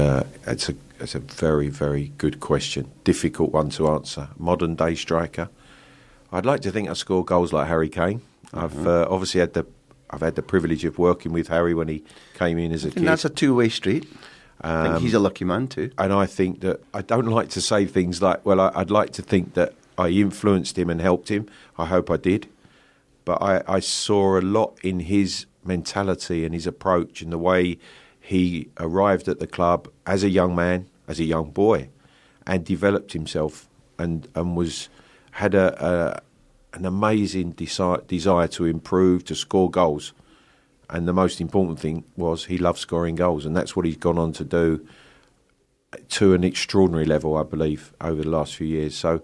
a very, very good question. Difficult one to answer. Modern day striker. I'd like to think I score goals like Harry Kane. I've obviously had the privilege of working with Harry when he came in as a kid. That's a two-way street. I think he's a lucky man too. And I think that I don't like to say things like, well, I'd like to think that I influenced him and helped him. I hope I did. But I saw a lot in his mentality and his approach and the way he arrived at the club as a young man, as a young boy, and developed himself and had an amazing desire to improve, to score goals. And the most important thing was he loved scoring goals, and that's what he's gone on to do to an extraordinary level, I believe, over the last few years. So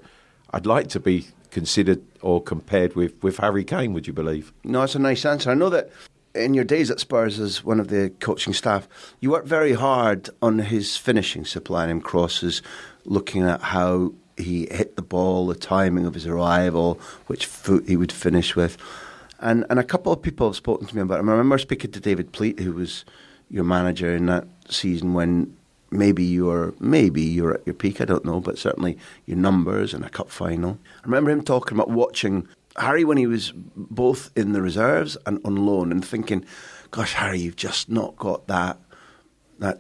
I'd like to be considered or compared with Harry Kane, would you believe? No, that's a nice answer. I know that in your days at Spurs as one of the coaching staff, you worked very hard on his finishing, supplying him crosses, looking at how he hit the ball, the timing of his arrival, which foot he would finish with. And a couple of people have spoken to me about him. I remember speaking to David Pleat, who was your manager in that season when maybe you were at your peak, I don't know, but certainly your numbers in a cup final. I remember him talking about watching Harry when he was both in the reserves and on loan and thinking, gosh, Harry, you've just not got that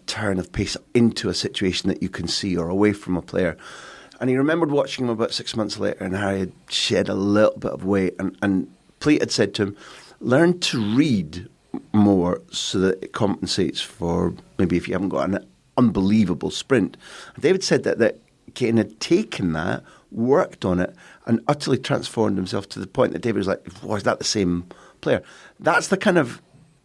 turn of pace into a situation that you can see or away from a player. And he remembered watching him about 6 months later and Harry had shed a little bit of weight and Pleat had said to him, learn to read more so that it compensates for maybe if you haven't got an unbelievable sprint. And David said that Kane had taken that, worked on it, and utterly transformed himself to the point that David was like, was that the same player? That's the kind of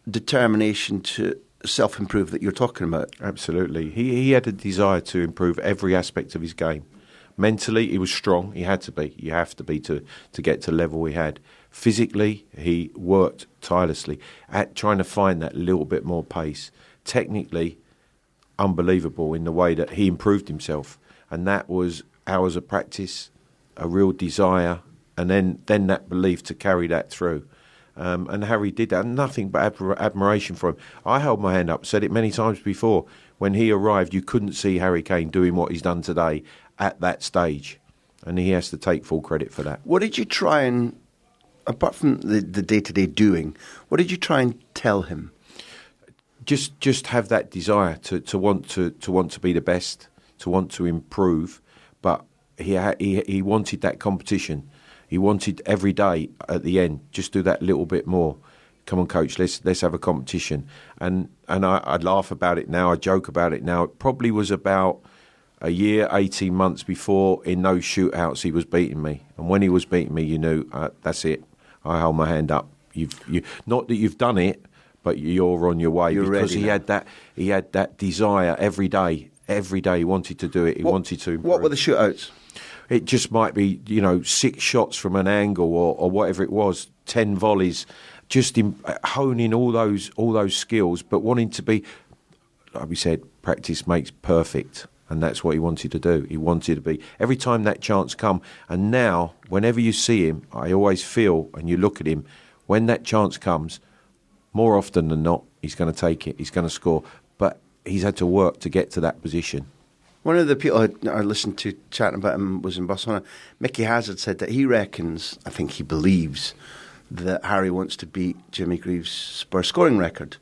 determination to self-improve that you're talking about. Absolutely. He had a desire to improve every aspect of his game. Mentally, he was strong. He had to be. You have to be to get to the level he had. Physically, he worked tirelessly at trying to find that little bit more pace. Technically, unbelievable in the way that he improved himself. And that was hours of practice, a real desire, and then that belief to carry that through. And Harry did that. Nothing but admiration for him. I held my hand up, said it many times before. When he arrived, you couldn't see Harry Kane doing what he's done today at that stage. And he has to take full credit for that. What did you try and, apart from the day-to-day doing, what did you try and tell him? Just have that desire to want to be the best, to want to improve, but he wanted that competition. He wanted every day at the end, just do that little bit more. Come on, coach, let's have a competition. And I laugh about it now, I joke about it now. It probably was about a year, 18 months before, in those shootouts, he was beating me. And when he was beating me, you knew, that's it. I hold my hand up. You not that you've done it, but you're on your way. You're because ready he had that desire every day. Every day he wanted to do it. He wanted to improve. What were the shootouts? It just might be, 6 shots from an angle or whatever it was, 10 volleys, just honing all those skills, but wanting to be, like we said, practice makes perfect. And that's what he wanted to do. He wanted to be. Every time that chance come, and now, whenever you see him, I always feel, and you look at him, when that chance comes, more often than not, he's going to take it. He's going to score. But he's had to work to get to that position. One of the people I listened to chatting about him was in Barcelona. Mickey Hazard said that he reckons, I think he believes, that Harry wants to beat Jimmy Greaves' Spurs scoring record.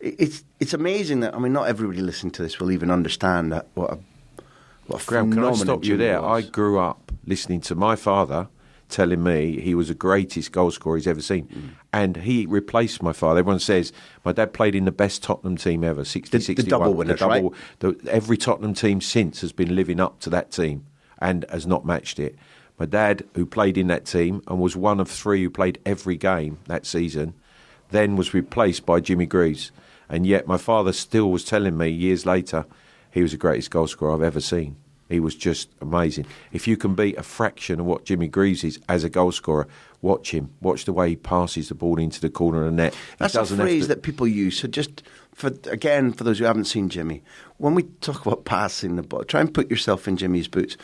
It's amazing that, not everybody listening to this will even understand that what a Graham, can I stop you there? Was. I grew up listening to my father telling me he was the greatest goal scorer he's ever seen. And he replaced my father. Everyone says my dad played in the best Tottenham team ever, 60-61. The double winners, right? Every Tottenham team since has been living up to that team and has not matched it. My dad, who played in that team and was one of 3 who played every game that season, then was replaced by Jimmy Greaves. And yet my father still was telling me years later he was the greatest goal scorer I've ever seen. He was just amazing. If you can beat a fraction of what Jimmy Greaves is as a goal scorer, watch him. Watch the way he passes the ball into the corner of the net. That's a phrase that people use. So just for those who haven't seen Jimmy, when we talk about passing the ball, try and put yourself in Jimmy's boots.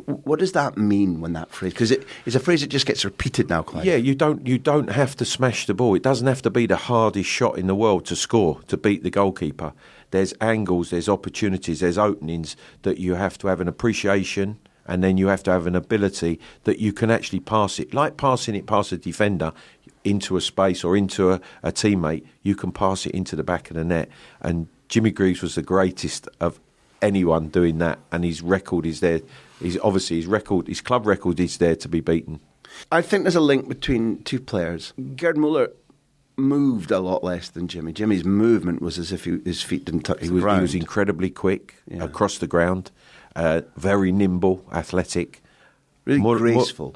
What does that mean when that phrase? Because it's a phrase that just gets repeated now, Clive. Yeah, you don't have to smash the ball. It doesn't have to be the hardest shot in the world to score, to beat the goalkeeper. There's angles, there's opportunities, there's openings that you have to have an appreciation, and then you have to have an ability that you can actually pass it. Like passing it past a defender into a space or into a teammate, you can pass it into the back of the net. And Jimmy Greaves was the greatest of anyone doing that, and his record is there. His club record is there to be beaten. I think there's a link between two players. Gerd Muller moved a lot less than Jimmy. Jimmy's movement was as if his feet didn't touch the ground. He was incredibly quick across the ground, very nimble, athletic. Really graceful.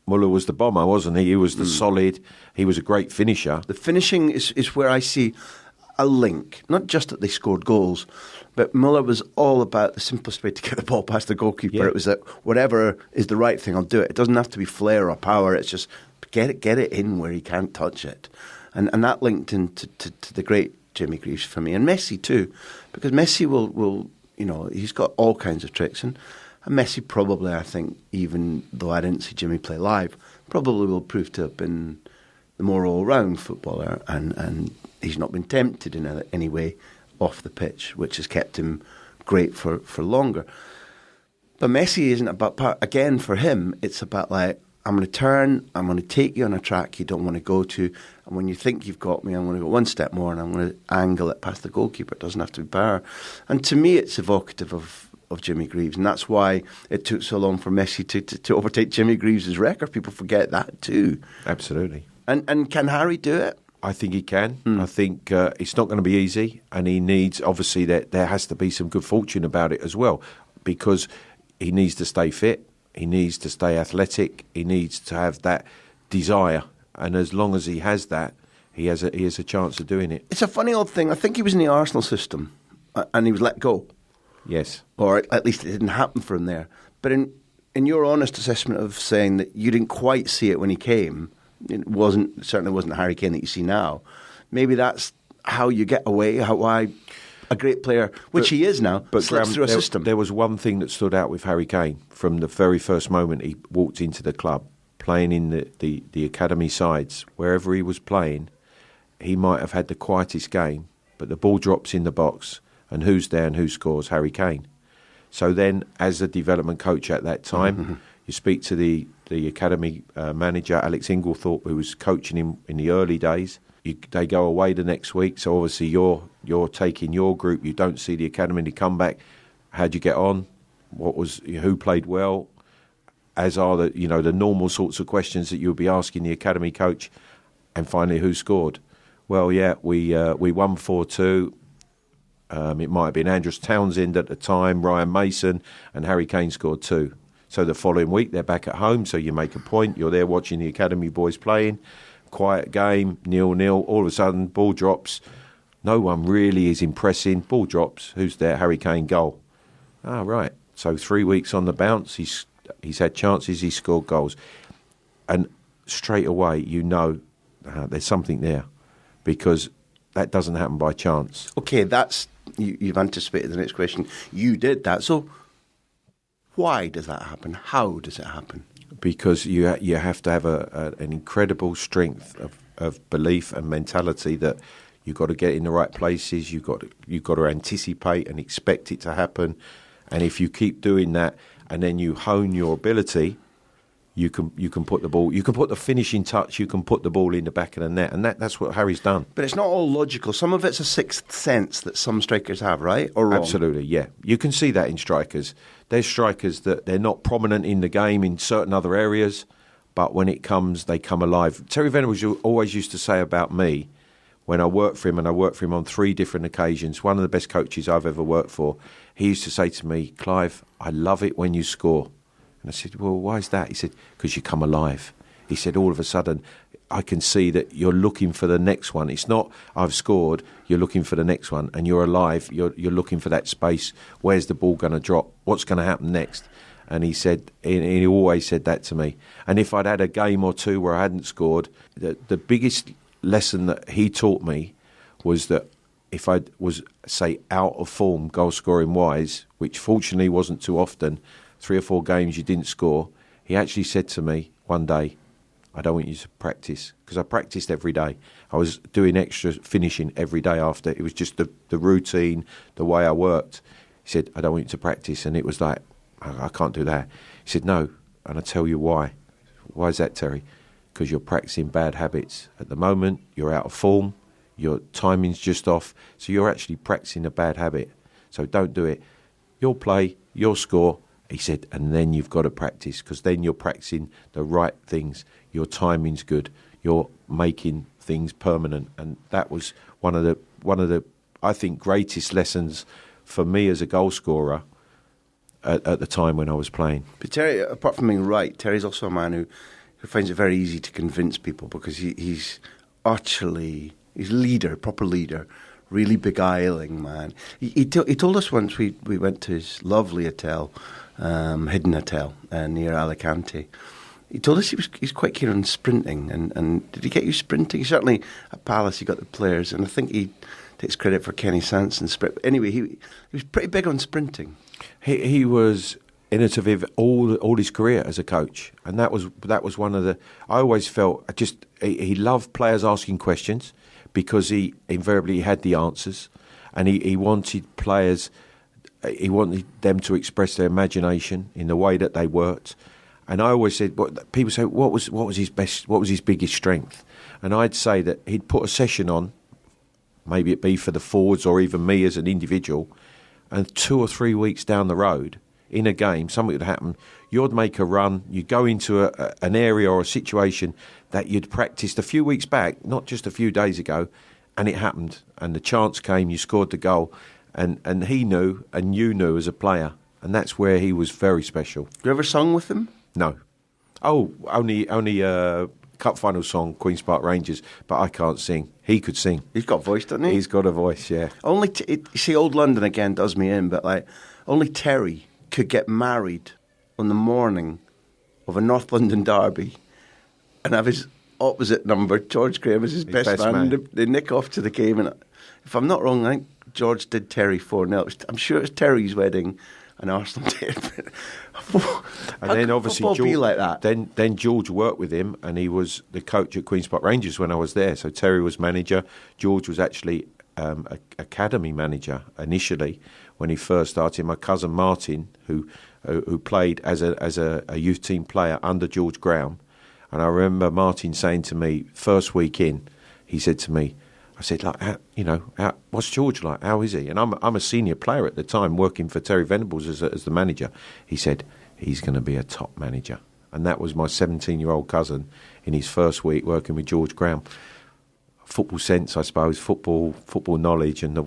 Muller was the bomber, wasn't he? He was the solid. He was a great finisher. The finishing is where I see a link. Not just that they scored goals, but Muller was all about the simplest way to get the ball past the goalkeeper. Yeah. It was that whatever is the right thing, I'll do it. It doesn't have to be flair or power. It's just get it in where he can't touch it. And that linked into to the great Jimmy Greaves for me. And Messi too, because Messi will he's got all kinds of tricks. And Messi probably, I think, even though I didn't see Jimmy play live, probably will prove to have been the more all-round footballer. And he's not been tempted in any way off the pitch, which has kept him great for longer. But Messi isn't about, again, for him, it's about like, I'm going to turn, I'm going to take you on a track you don't want to go to, and when you think you've got me, I'm going to go one step more and I'm going to angle it past the goalkeeper. It doesn't have to be power. And to me, it's evocative of Jimmy Greaves, and that's why it took so long for Messi to overtake Jimmy Greaves' record. People forget that too. Absolutely. And can Harry do it? I think he can. I think it's not going to be easy, and he needs, obviously, there has to be some good fortune about it as well, because he needs to stay fit. He needs to stay athletic. He needs to have that desire, and as long as he has that, he has a chance of doing it. It's a funny old thing. I think he was in the Arsenal system, and he was let go. Yes, or at least it didn't happen for him there. But in your honest assessment of saying that you didn't quite see it when he came, it certainly wasn't the Harry Kane that you see now. Maybe that's how you get away. Why a great player, which he is now, but slips through a system. There was one thing that stood out with Harry Kane from the very first moment he walked into the club, playing in the academy sides. Wherever he was playing, he might have had the quietest game, but the ball drops in the box, and who's there and who scores? Harry Kane. So then, as a development coach at that time, you speak to the academy manager, Alex Inglethorpe, who was coaching him in the early days. They go away the next week, so obviously you're taking your group. You don't see the academy to come back. How'd you get on? Who played well? As are the normal sorts of questions that you'll be asking the academy coach. And finally, who scored? Well, yeah, we won 4-2. It might have been Andros Townsend at the time, Ryan Mason, and Harry Kane scored 2. So the following week, they're back at home, so you make a point. You're there watching the academy boys playing. Quiet game, 0-0. All of a sudden, ball drops. No one really is impressing. Ball drops. Who's there? Harry Kane, goal. Ah, right. So 3 weeks on the bounce. He's had chances. He's scored goals. And straight away, there's something there, because that doesn't happen by chance. Okay, you've anticipated the next question. You did that. So why does that happen? How does it happen? Because you have to have an incredible strength of belief and mentality that you've got to get in the right places. You've got to anticipate and expect it to happen. And if you keep doing that, and then you hone your ability, you can put the ball. You can put the finishing touch. You can put the ball in the back of the net, and that's what Harry's done. But it's not all logical. Some of it's a sixth sense that some strikers have, right? Or wrong? Absolutely, yeah. You can see that in strikers. There's strikers that they're not prominent in the game in certain other areas, but when it comes, they come alive. Terry Venables always used to say about me, when I worked for him, and I worked for him on 3 different occasions, one of the best coaches I've ever worked for, he used to say to me, Clive, I love it when you score. And I said, well, why is that? He said, because you come alive. He said, all of a sudden, I can see that you're looking for the next one. It's not, I've scored, you're looking for the next one, and you're alive, you're looking for that space. Where's the ball going to drop? What's going to happen next? And he said, he always said that to me. And if I'd had a game or two where I hadn't scored, the biggest lesson that he taught me was that if I was, say, out of form goal scoring wise, which fortunately wasn't too often, 3 or 4 games you didn't score, he actually said to me one day, I don't want you to practice, because I practiced every day. I was doing extra finishing every day after. It was just the routine, the way I worked. He said, I don't want you to practice. And it was like, I can't do that. He said, no, and I tell you why. Why is that, Terry? Because you're practicing bad habits. At the moment, you're out of form, your timing's just off, so you're actually practicing a bad habit. So don't do it. You'll play, you'll score. He said, and then you've got to practice, because then you're practicing the right things. Your timing's good. You're making things permanent, and that was one of the I think greatest lessons for me as a goal scorer at the time when I was playing. But Terry, apart from being right, Terry's also a man who finds it very easy to convince people, because he's leader, proper leader, really beguiling man. He told us once we went to his lovely hotel, hidden hotel near Alicante. He told us he's quite keen on sprinting, and did he get you sprinting? Certainly at Palace he got the players, and I think he takes credit for Kenny Sanson's sprint. Anyway, he was pretty big on sprinting. He was innovative all his career as a coach, and that was one of the. I always felt he loved players asking questions, because he invariably had the answers, and he wanted players. He wanted them to express their imagination in the way that they worked. And I always said, people say, what was his biggest strength? And I'd say that he'd put a session on, maybe it be for the forwards or even me as an individual, and 2 or 3 weeks down the road, in a game, something would happen. You'd make a run, you'd go into an area or a situation that you'd practiced a few weeks back, not just a few days ago, and it happened. And the chance came, you scored the goal, and he knew, and you knew as a player, and that's where he was very special. You ever sung with him? No. Oh, only cup final song, Queen's Park Rangers, but I can't sing. He could sing. He's got a voice, doesn't he? He's got a voice, yeah. Only you see, old London again does me in, but like only Terry could get married on the morning of a North London derby and have his opposite number, George Graham, as his best man. They nick off to the game, and if I'm not wrong, I think George did Terry 4-0. I'm sure it was Terry's wedding, and Arsenal did. And then obviously George be like that. Then George worked with him, and he was the coach at Queen's Park Rangers when I was there. So Terry was manager. George was actually academy manager initially when he first started. My cousin Martin, who played as a youth team player under George Graham, and I remember Martin saying to me first week in, he said to me, I said, what's George like? How is he? And I'm a senior player at the time, working for Terry Venables as the manager. He said, he's going to be a top manager. And that was my 17-year-old cousin in his first week working with George Graham. Football sense, I suppose, football knowledge, and the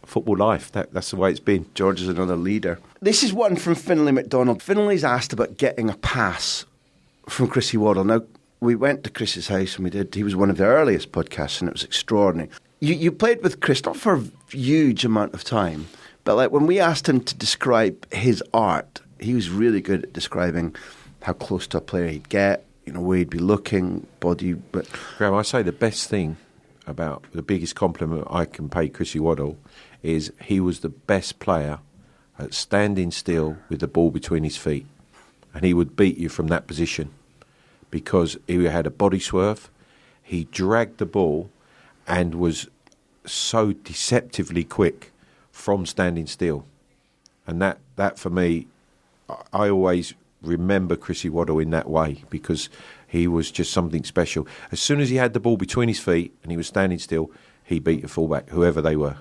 football life. That's the way it's been. George is another leader. This is one from Finlay McDonald. Finlay's asked about getting a pass from Chrissy Waddle. Now, we went to Chris's house and he was one of the earliest podcasts, and it was extraordinary. You played with Chris, not for a huge amount of time, but like when we asked him to describe his art, he was really good at describing how close to a player he'd get, where he'd be looking, body. But Graham, I say the best thing about the biggest compliment I can pay Chrissy Waddle is he was the best player at standing still with the ball between his feet, and he would beat you from that position. Because he had a body swerve, he dragged the ball and was so deceptively quick from standing still. And that for me, I always remember Chrissy Waddle in that way, because he was just something special. As soon as he had the ball between his feet and he was standing still, he beat the fullback, whoever they were.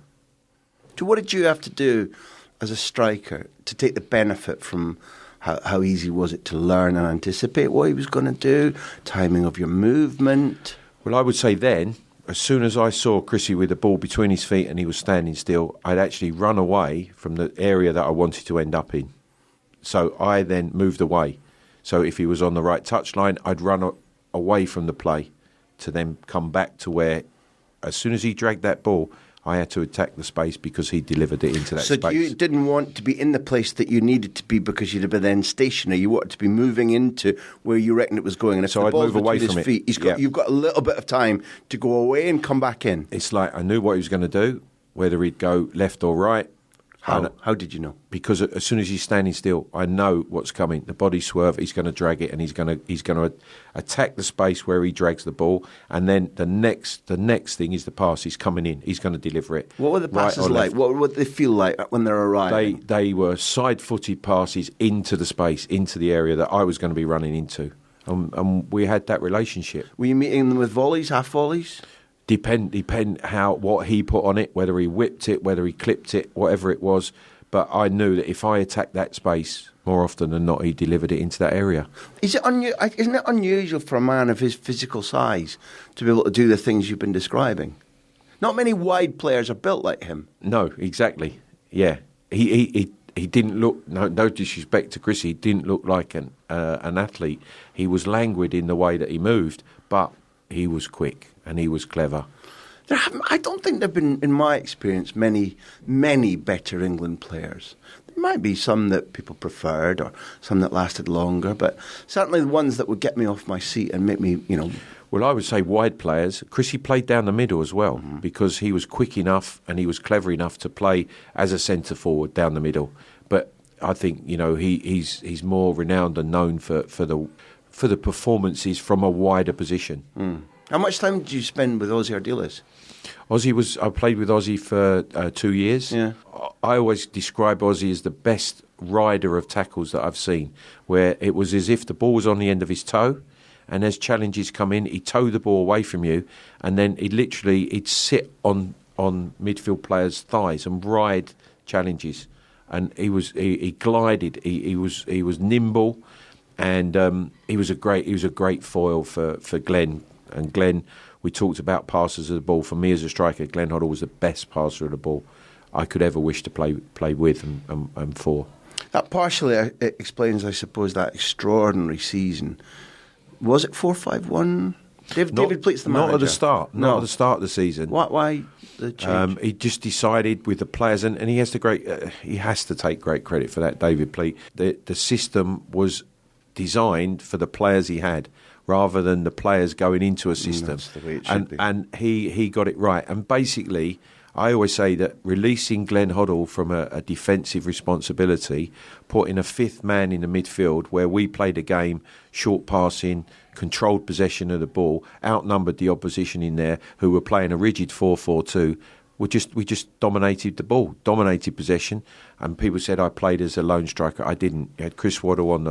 So what did you have to do as a striker to take the benefit from how easy was it to learn and anticipate what he was going to do, timing of your movement? Well, I would say then, as soon as I saw Chrissy with the ball between his feet and he was standing still, I'd actually run away from the area that I wanted to end up in. So I then moved away. So if he was on the right touchline, I'd run away from the play to then come back to where, as soon as he dragged that ball, I had to attack the space because he delivered it into that space. So you didn't want to be in the place that you needed to be because you'd have been then stationary. You wanted to be moving into where you reckoned it was going. And if so the I'd ball's move away between from his feet, you've got a little bit of time to go away and come back in. It's like I knew what he was going to do. whether he'd go left or right. How did you know? Because as soon as he's standing still, I know what's coming. The body swerve, he's going to drag it, and he's going to attack the space where he drags the ball. And then the next thing is the pass. He's coming in. He's going to deliver it. What were the passes like? What would they feel like when they're arriving? They were side-footed passes into the space, into the area that I was going to be running into. And we had that relationship. Were you meeting them with volleys, half volleys? Depend what he put on it, whether he whipped it, whether he clipped it, whatever it was. But I knew that if I attacked that space, more often than not, he delivered it into that area. Isn't it unusual for a man of his physical size to be able to do the things you've been describing? Not many wide players are built like him. No, exactly. Yeah, he didn't look. No disrespect to Chris, he didn't look like an athlete. He was languid in the way that he moved, but he was quick and he was clever. I don't think there have been, in my experience, many better England players. There might be some that people preferred or some that lasted longer, but certainly the ones that would get me off my seat and make me, Well, I would say wide players. Chrissy played down the middle as well because he was quick enough and he was clever enough to play as a centre forward down the middle. But I think he's more renowned and known for the performances from a wider position. How much time did you spend with Ozzy Ardiles? I played with Ozzy for 2 years. Yeah. I always describe Ozzy as the best rider of tackles that I've seen, where it was as if the ball was on the end of his toe, and as challenges come in, he'd toe the ball away from you, and then he'd sit on midfield players' thighs and ride challenges. And he glided. He was nimble, and he was a great foil for Glenn. And Glenn, we talked about passers of the ball. For me as a striker, Glenn Hoddle was the best passer of the ball I could ever wish to play with and for. That partially explains, I suppose, that extraordinary season. Was it 4-5-1? David Pleat's the manager. Not at the start. Not at the start of the season. Why the change? He just decided with the players, and he has to take great credit for that, David Pleat. The system was designed for the players he had, rather than the players going into a system. That's the way it should be. And he got it right. And basically, I always say that releasing Glenn Hoddle from a defensive responsibility, putting a fifth man in the midfield where we played a game, short passing, controlled possession of the ball, outnumbered the opposition in there who were playing a rigid 4-4-2. We just dominated the ball, dominated possession, and people said I played as a lone striker. I didn't. You had Chris Waddle on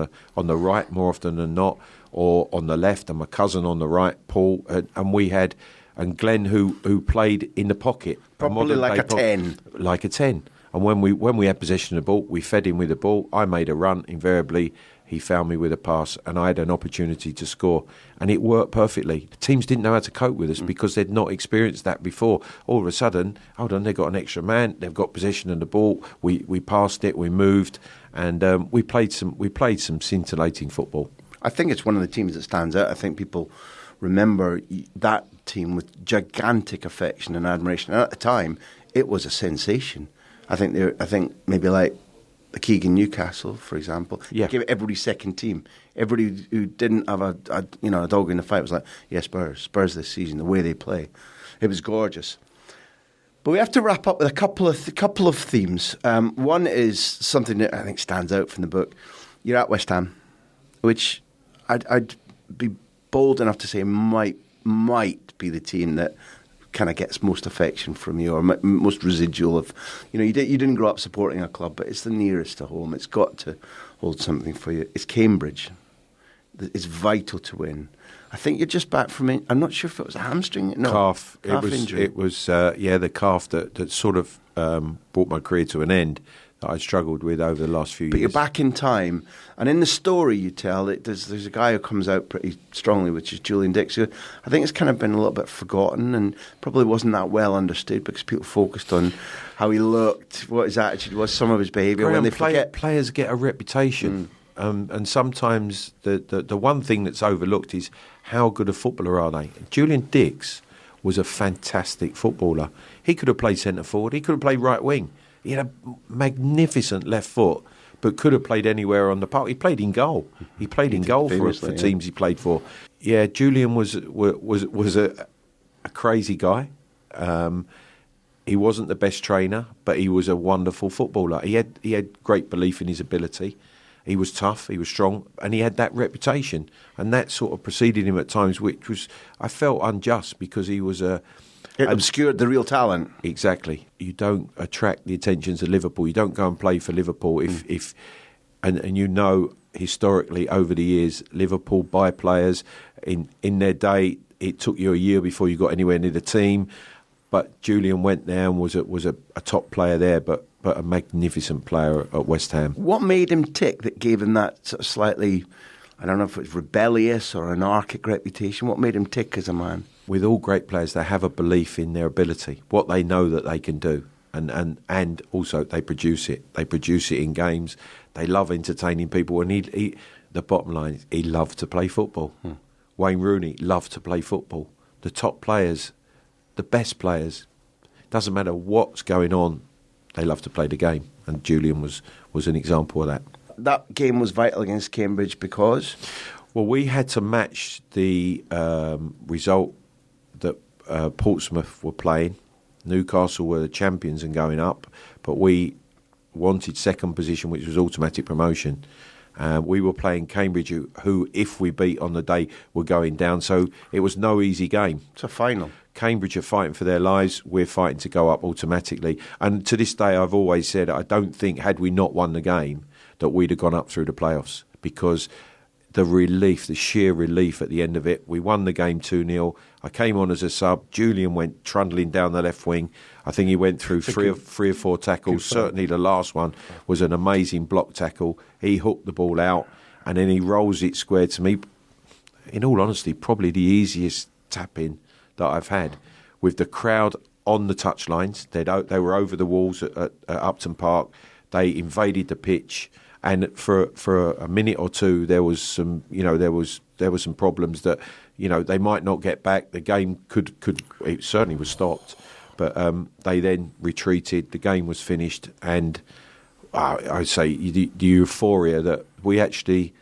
the right more often than not, or on the left, and my cousin on the right, Paul, and Glenn who played in the pocket, probably like a 10, like a 10. And when we had possession of the ball, we fed him with the ball. I made a run invariably. He found me with a pass, and I had an opportunity to score, and it worked perfectly. The teams didn't know how to cope with us because they'd not experienced that before. All of a sudden, hold on, they've got an extra man, they've got possession of the ball. We passed it, we moved, and we played some scintillating football. I think it's one of the teams that stands out. I think people remember that team with gigantic affection and admiration. And at the time, it was a sensation. I think maybe like the Keegan Newcastle, for example, gave it every second team. Everybody who didn't have a dog in the fight was like, yeah, Spurs this season, the way they play. It was gorgeous. But we have to wrap up with a couple of themes. One is something that I think stands out from the book. You're at West Ham, which I'd be bold enough to say might be the team that kind of gets most affection from you, or most residual of, you didn't grow up supporting a club, but it's the nearest to home. It's got to hold something for you. It's Cambridge. It's vital to win. I think you're just back from it. I'm not sure if it was a hamstring. No, calf injury. It was the calf that sort of brought my career to an end, that I struggled with over the last few years. But you're back in time, and in the story you tell, there's a guy who comes out pretty strongly, which is Julian Dix, who I think has kind of been a little bit forgotten and probably wasn't that well understood because people focused on how he looked, what his attitude was, some of his behaviour. When they forget, players get a reputation, and sometimes the one thing that's overlooked is how good a footballer are they. Julian Dix was a fantastic footballer. He could have played centre forward. He could have played right wing. He had a magnificent left foot, but could have played anywhere on the park. He played in goal. He played in goal for teams he played for. Yeah, Julian was a crazy guy. He wasn't the best trainer, but he was a wonderful footballer. He had great belief in his ability. He was tough, he was strong, and he had that reputation. And that sort of preceded him at times, which was, I felt, unjust, because he was It obscured the real talent. Exactly. You don't attract the attentions of Liverpool. You don't go and play for Liverpool if you know, historically over the years, Liverpool buy players. In their day, it took you a year before you got anywhere near the team. But Julian went there and was a top player there, but a magnificent player at West Ham. What made him tick that gave him that sort of slightly, I don't know if it's rebellious or anarchic reputation? What made him tick as a man? With all great players, they have a belief in their ability, what they know that they can do. And also they produce it. They produce it in games. They love entertaining people. And he the bottom line is he loved to play football. Wayne Rooney loved to play football. The top players, the best players, doesn't matter what's going on, they love to play the game. And Julian was an example of that. That game was vital against Cambridge because? Well, we had to match the result that Portsmouth were playing. Newcastle were the champions and going up, but we wanted second position, which was automatic promotion. We were playing Cambridge, who, if we beat on the day, were going down. So it was no easy game. It's a final. Cambridge are fighting for their lives. We're fighting to go up automatically. And to this day, I've always said, I don't think, had we not won the game, that we'd have gone up through the playoffs, because the relief, the sheer relief at the end of it. We won the game 2-0. I came on as a sub. Julian went trundling down the left wing. I think he went through three or four tackles. Certainly the last one was an amazing block tackle. He hooked the ball out, and then he rolls it square to me. In all honesty, probably the easiest tap-in that I've had, with the crowd on the touchlines. They were over the walls at Upton Park. They invaded the pitch. And for a minute or two, there was some, there were some problems that, they might not get back. The game it certainly was stopped, but they then retreated. The game was finished, and I say the euphoria that we actually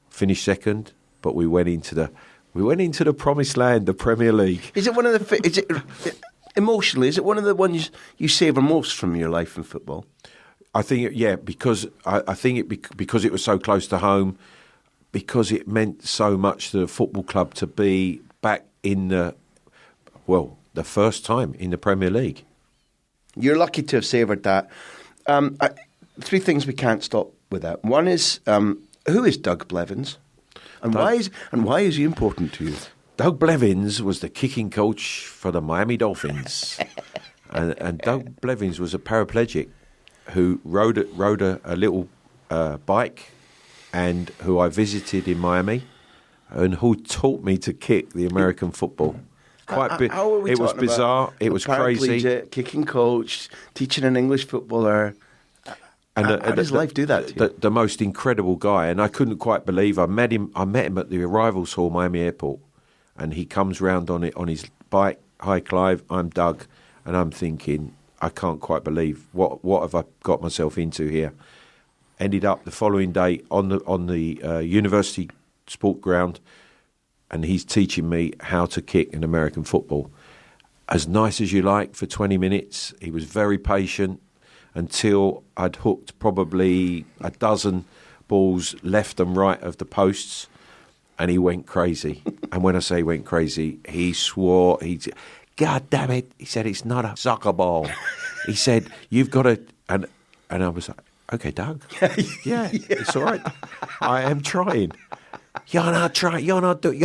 finished second, but we went into the promised land, the Premier League. Is it one of the? Emotionally, is it one of the ones you savour most from your life in football? I think, because I think because it was so close to home, because it meant so much to the football club to be back in the first time in the Premier League. You're lucky to have savoured that. Three things we can't stop with that. One is, who is Doug Blevins, and why is he important to you? Doug Blevins was the kicking coach for the Miami Dolphins, and Doug Blevins was a paraplegic who rode a little bike, and who I visited in Miami, and who taught me to kick the American football. It was bizarre. It was crazy. Kicking coach, teaching an English footballer. And how does life do that to you? The most incredible guy, and I couldn't quite believe. I met him at the arrivals hall, Miami Airport, and he comes round on his bike. Hi, Clive. I'm Doug, and I'm thinking, I can't quite believe what have I got myself into here. Ended up the following day on the university sport ground, and he's teaching me how to kick in American football. As nice as you like for 20 minutes. He was very patient until I'd hooked probably a dozen balls left and right of the posts, and he went crazy. And when I say went crazy, he swore. God damn it! He said, it's not a soccer ball. He said, you've got to, and I was like, okay, Doug. Yeah, it's all right. I am trying. You're not trying. You're not doing.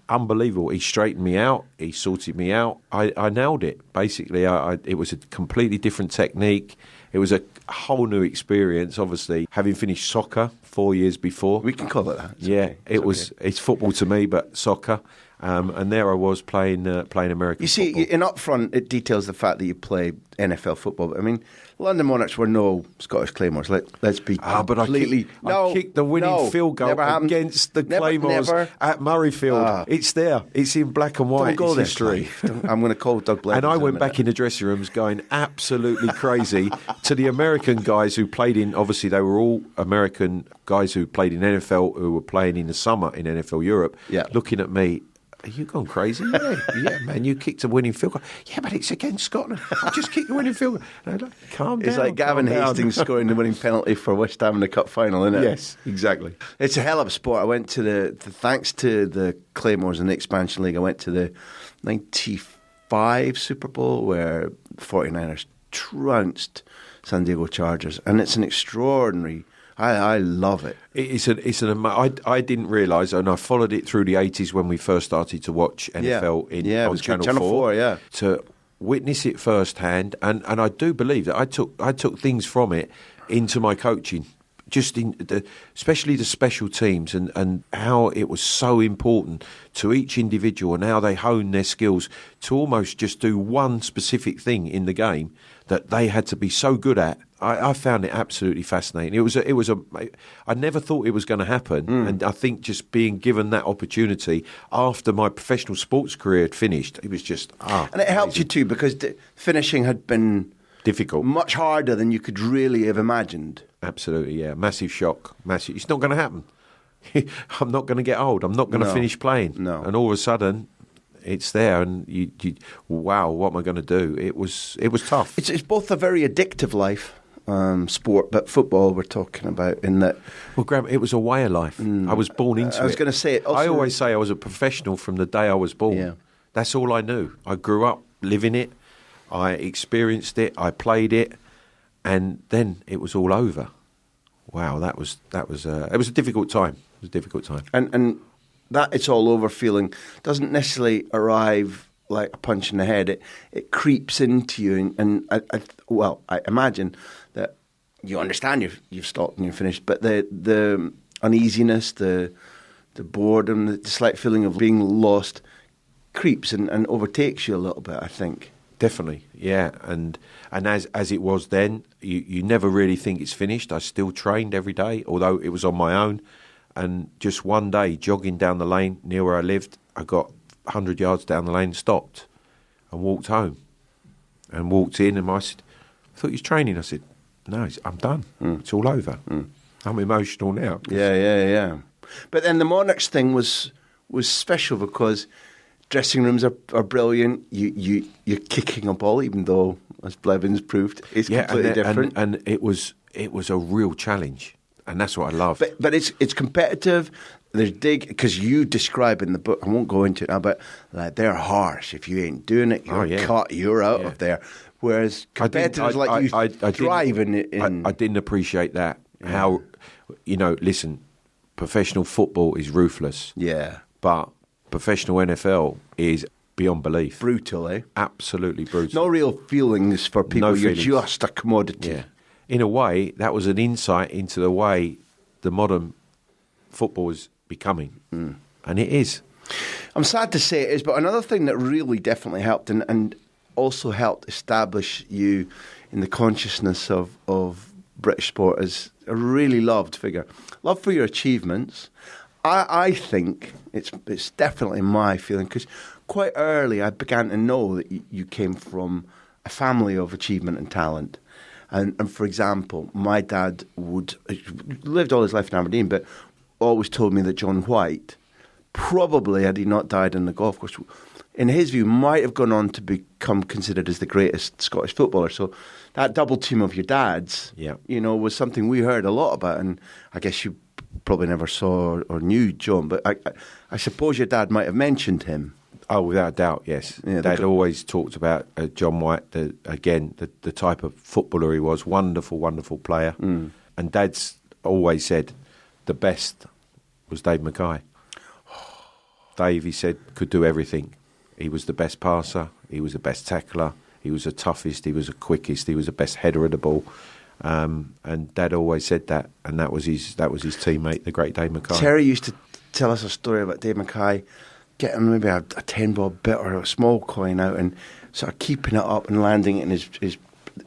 Unbelievable. He straightened me out. He sorted me out. I nailed it. Basically, it was a completely different technique. It was a whole new experience, obviously, having finished soccer 4 years before. We can call it that. It's football to me, but soccer. And there I was playing American You see, football. in up front, it details the fact that you play NFL football. I mean, London Monarchs were no Scottish Claymores. Let's be completely... I kicked the winning field goal against the Claymores at Murrayfield. It's there. It's in black and white. Don't go it's history. I'm going to call Doug Blevins. And I went back in the dressing rooms going absolutely crazy to the American guys who played in... Obviously, they were all American guys who played in NFL, who were playing in the summer in NFL Europe, looking at me. are you gone crazy? Yeah, man, you kicked a winning field goal. Yeah, but it's against Scotland. I just kicked the winning field goal. And I'm like, calm down. It's like Gavin Hastings scoring the winning penalty for West Ham in the cup final, isn't it? Yes, exactly. It's a hell of a sport. I went to thanks to the Claymores in the Expansion League, I went to the 95 Super Bowl where the 49ers trounced San Diego Chargers. And it's an extraordinary... I love it. I didn't realise, and I followed it through the 80s when we first started to watch NFL on Channel 4. Yeah. To witness it firsthand, and I do believe that I took things from it into my coaching, just especially the special teams and how it was so important to each individual and how they hone their skills to almost just do one specific thing in the game that they had to be so good at. I found it absolutely fascinating. I never thought it was going to happen, and I think just being given that opportunity after my professional sports career had finished, it was just and it helped you too because finishing had been difficult, much harder than you could really have imagined. Absolutely, yeah, massive shock, massive. It's not going to happen. I'm not going to get old. I'm not going to finish playing. No, and all of a sudden, it's there, and you wow, what am I going to do? It was tough. It's both a very addictive life. Sport, but football we're talking about in that. Well, Graham, it was a way of life. I was born into it. I was going to say, I always say I was a professional from the day I was born. Yeah. That's all I knew. I grew up living it. I experienced it. I played it, and then it was all over. Wow, it was a difficult time. It was a difficult time. And that it's all over feeling doesn't necessarily arrive like a punch in the head. It creeps into you, and I imagine that you understand you've stopped and you're finished, but the uneasiness, the boredom, the slight feeling of being lost creeps and overtakes you a little bit, I think. Definitely, yeah. And as it was then, you never really think it's finished. I still trained every day, although it was on my own. And just one day, jogging down the lane near where I lived, I got 100 yards down the lane, stopped and walked home and walked in, and I said, I thought you was training. I said, no, I'm done. It's all over. I'm emotional now. Yeah. But then the Monarchs thing was special because dressing rooms are brilliant. You're kicking a ball, even though, as Blevins proved, it's completely different. And it was a real challenge, and that's what I love. But it's competitive. There's because you describe in the book, I won't go into it now, but like, they're harsh. If you ain't doing it, you're cut, you're out of there. Whereas competitors drive in... I didn't appreciate that. Yeah. How, listen, professional football is ruthless. Yeah. But professional NFL is beyond belief. Brutal, eh? Absolutely brutal. No real feelings for people. You're just a commodity. Yeah. In a way, that was an insight into the way the modern football is becoming. And it is. I'm sad to say it is, but another thing that really definitely helped and also helped establish you in the consciousness of British sport as a really loved figure. Love for your achievements. I think it's definitely my feeling because quite early I began to know that you came from a family of achievement and talent. And for example, my dad lived all his life in Aberdeen, but always told me that John White, probably had he not died on the golf course, in his view, might have gone on to become considered as the greatest Scottish footballer. So that double team of your dads, was something we heard a lot about. And I guess you probably never saw or knew John, but I suppose your dad might have mentioned him. Oh, without a doubt, yes. Yeah, Dad always talked about John White, the type of footballer he was, wonderful, wonderful player. And Dad's always said the best was Dave Mackay. Dave, he said, could do everything. He was the best passer, he was the best tackler, he was the toughest, he was the quickest, he was the best header of the ball. And Dad always said that, and that was his teammate, the great Dave Mackay. Terry used to tell us a story about Dave Mackay getting maybe a 10-bob bit or a small coin out and sort of keeping it up and landing it in his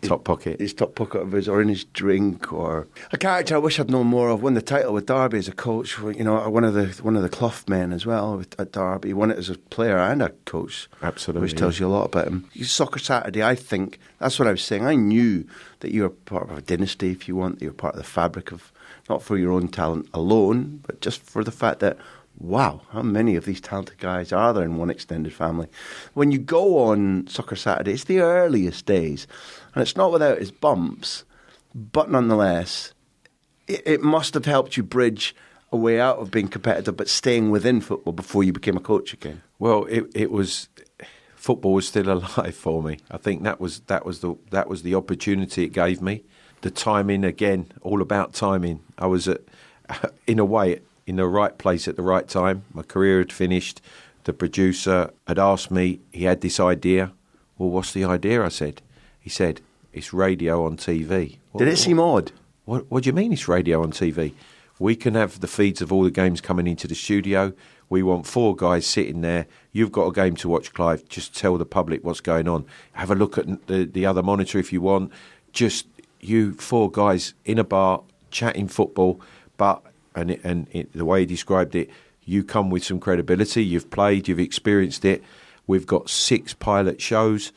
top pocket. His top pocket of his, or in his drink, or a character I wish I'd known more of. Won the title with Derby as a coach. One of the Clough men as well at Derby. He won it as a player and a coach. Absolutely, which tells you a lot about him. Soccer Saturday, I think that's what I was saying. I knew that you were part of a dynasty, if you want. That you were part of the fabric of, not for your own talent alone, but just for the fact that wow, how many of these talented guys are there in one extended family? When you go on Soccer Saturday, it's the earliest days, and it's not without its bumps, but nonetheless, it must have helped you bridge a way out of being competitive, but staying within football before you became a coach again. Well, it was football was still alive for me. I think that was the opportunity it gave me. The timing, again, all about timing. I was in a way in the right place at the right time. My career had finished. The producer had asked me. He had this idea. Well, what's the idea? I said. He said it's radio on TV. Did it seem odd? What do you mean it's radio on TV? We can have the feeds of all the games coming into the studio. We want 4 guys sitting there. You've got a game to watch, Clive. Just tell the public what's going on. Have a look at the other monitor if you want. Just you 4 guys in a bar chatting football. But the way he described it, you come with some credibility. You've played. You've experienced it. We've got 6 pilot shows.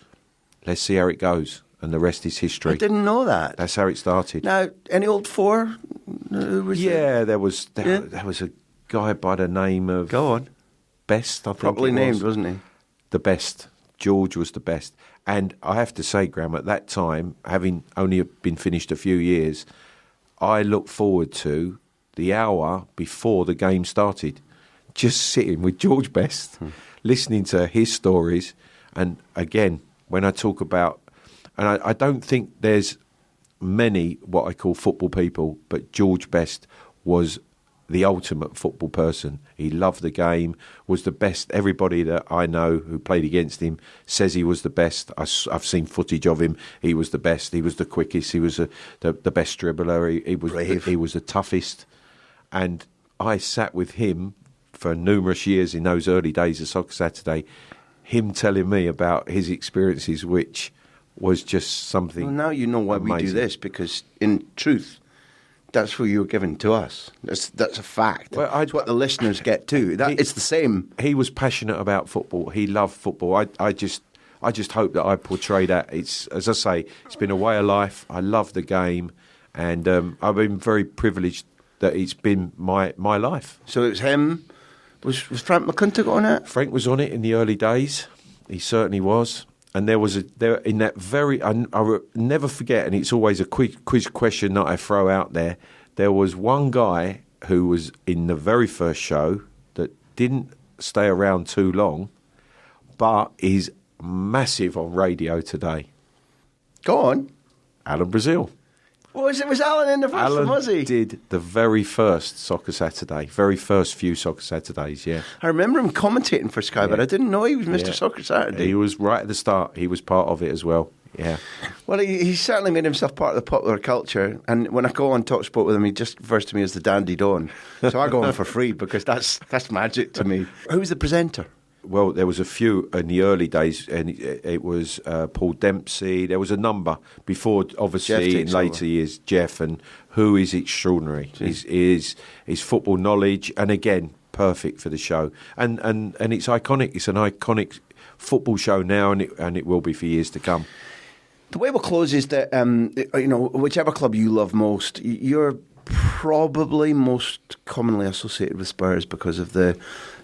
Let's see how it goes. And the rest is history. I didn't know that. That's how it started. Now, any old 4? There was a guy by the name of... Go on. Best, I think Properly named, wasn't he? The Best. George was the best. And I have to say, Graham, at that time, having only been finished a few years, I looked forward to the hour before the game started, just sitting with George Best, listening to his stories. And again, when I talk about... And I don't think there's many what I call football people, but George Best was the ultimate football person. He loved the game, was the best. Everybody that I know who played against him says he was the best. I've seen footage of him. He was the best. He was the quickest. He was the best dribbler. He was the toughest. And I sat with him for numerous years in those early days of Soccer Saturday, him telling me about his experiences, which was just something. Well, now you know why amazing. We do this, because in truth, that's what you were given to us. That's a fact. Well, it's what the listeners get too. It's the same. He was passionate about football. He loved football. I just hope that I portray that. It's, as I say, it's been a way of life. I love the game, and I've been very privileged that it's been my life. So it was him. Was Frank McClintock on it? Frank was on it in the early days. He certainly was. And there in that very, I will never forget, and it's always a quiz question that I throw out there. There was one guy who was in the very first show that didn't stay around too long, but is massive on radio today. Go on. Alan Brazil. Was Alan in the first one, was he? Alan did the very first Soccer Saturday, very first few Soccer Saturdays, yeah. I remember him commentating for Sky, but I didn't know he was Mr. Soccer Saturday. He was right at the start. He was part of it as well, yeah. Well, he certainly made himself part of the popular culture, and when I go on TalkSport with him, he just refers to me as the Dandy Don. So I go on for free, because that's magic to me. Who's the presenter? Well, there was a few in the early days, and it was Paul Dempsey. There was a number before, obviously, in later years, Jeff, and who is extraordinary. His football knowledge, and again, perfect for the show. And it's iconic. It's an iconic football show now, and it will be for years to come. The way we'll close is that, whichever club you love most, you're probably most commonly associated with Spurs because of the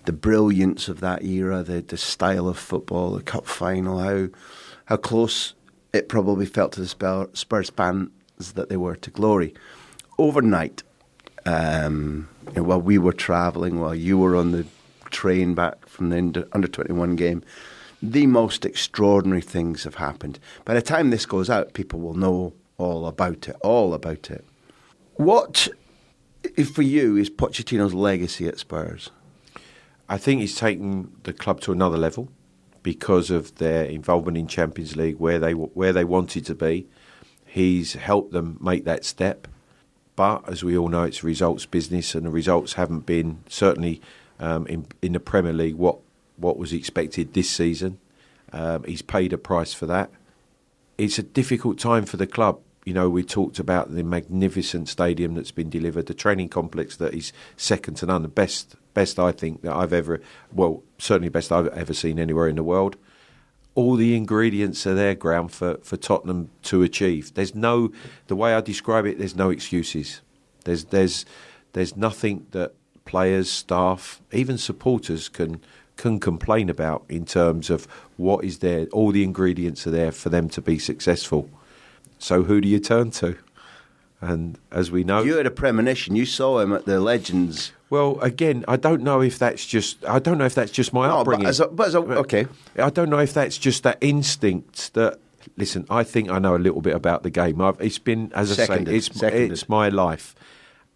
brilliance of that era, the style of football, the cup final, how close it probably felt to the Spurs fans that they were to glory. Overnight, while we were travelling, while you were on the train back from the under-21 game, the most extraordinary things have happened. By the time this goes out, people will know all about it. What, for you, is Pochettino's legacy at Spurs? I think he's taken the club to another level because of their involvement in Champions League, where they wanted to be. He's helped them make that step. But, as we all know, it's results business, and the results haven't been, certainly in the Premier League, what was expected this season. He's paid a price for that. It's a difficult time for the club. You know, we talked about the magnificent stadium that's been delivered, the training complex that is second to none, the best I think that certainly best I've ever seen anywhere in the world. All the ingredients are there, Graham, for Tottenham to achieve. The way I describe it, there's no excuses. There's nothing that players, staff, even supporters can complain about in terms of what is there. All the ingredients are there for them to be successful. So who do you turn to? And as we know, you had a premonition. You saw him at the Legends. Well, again, I don't know if that's just my upbringing. Okay. I don't know if that's just that instinct that. Listen, I think I know a little bit about the game. It's been, as I say, it's my life.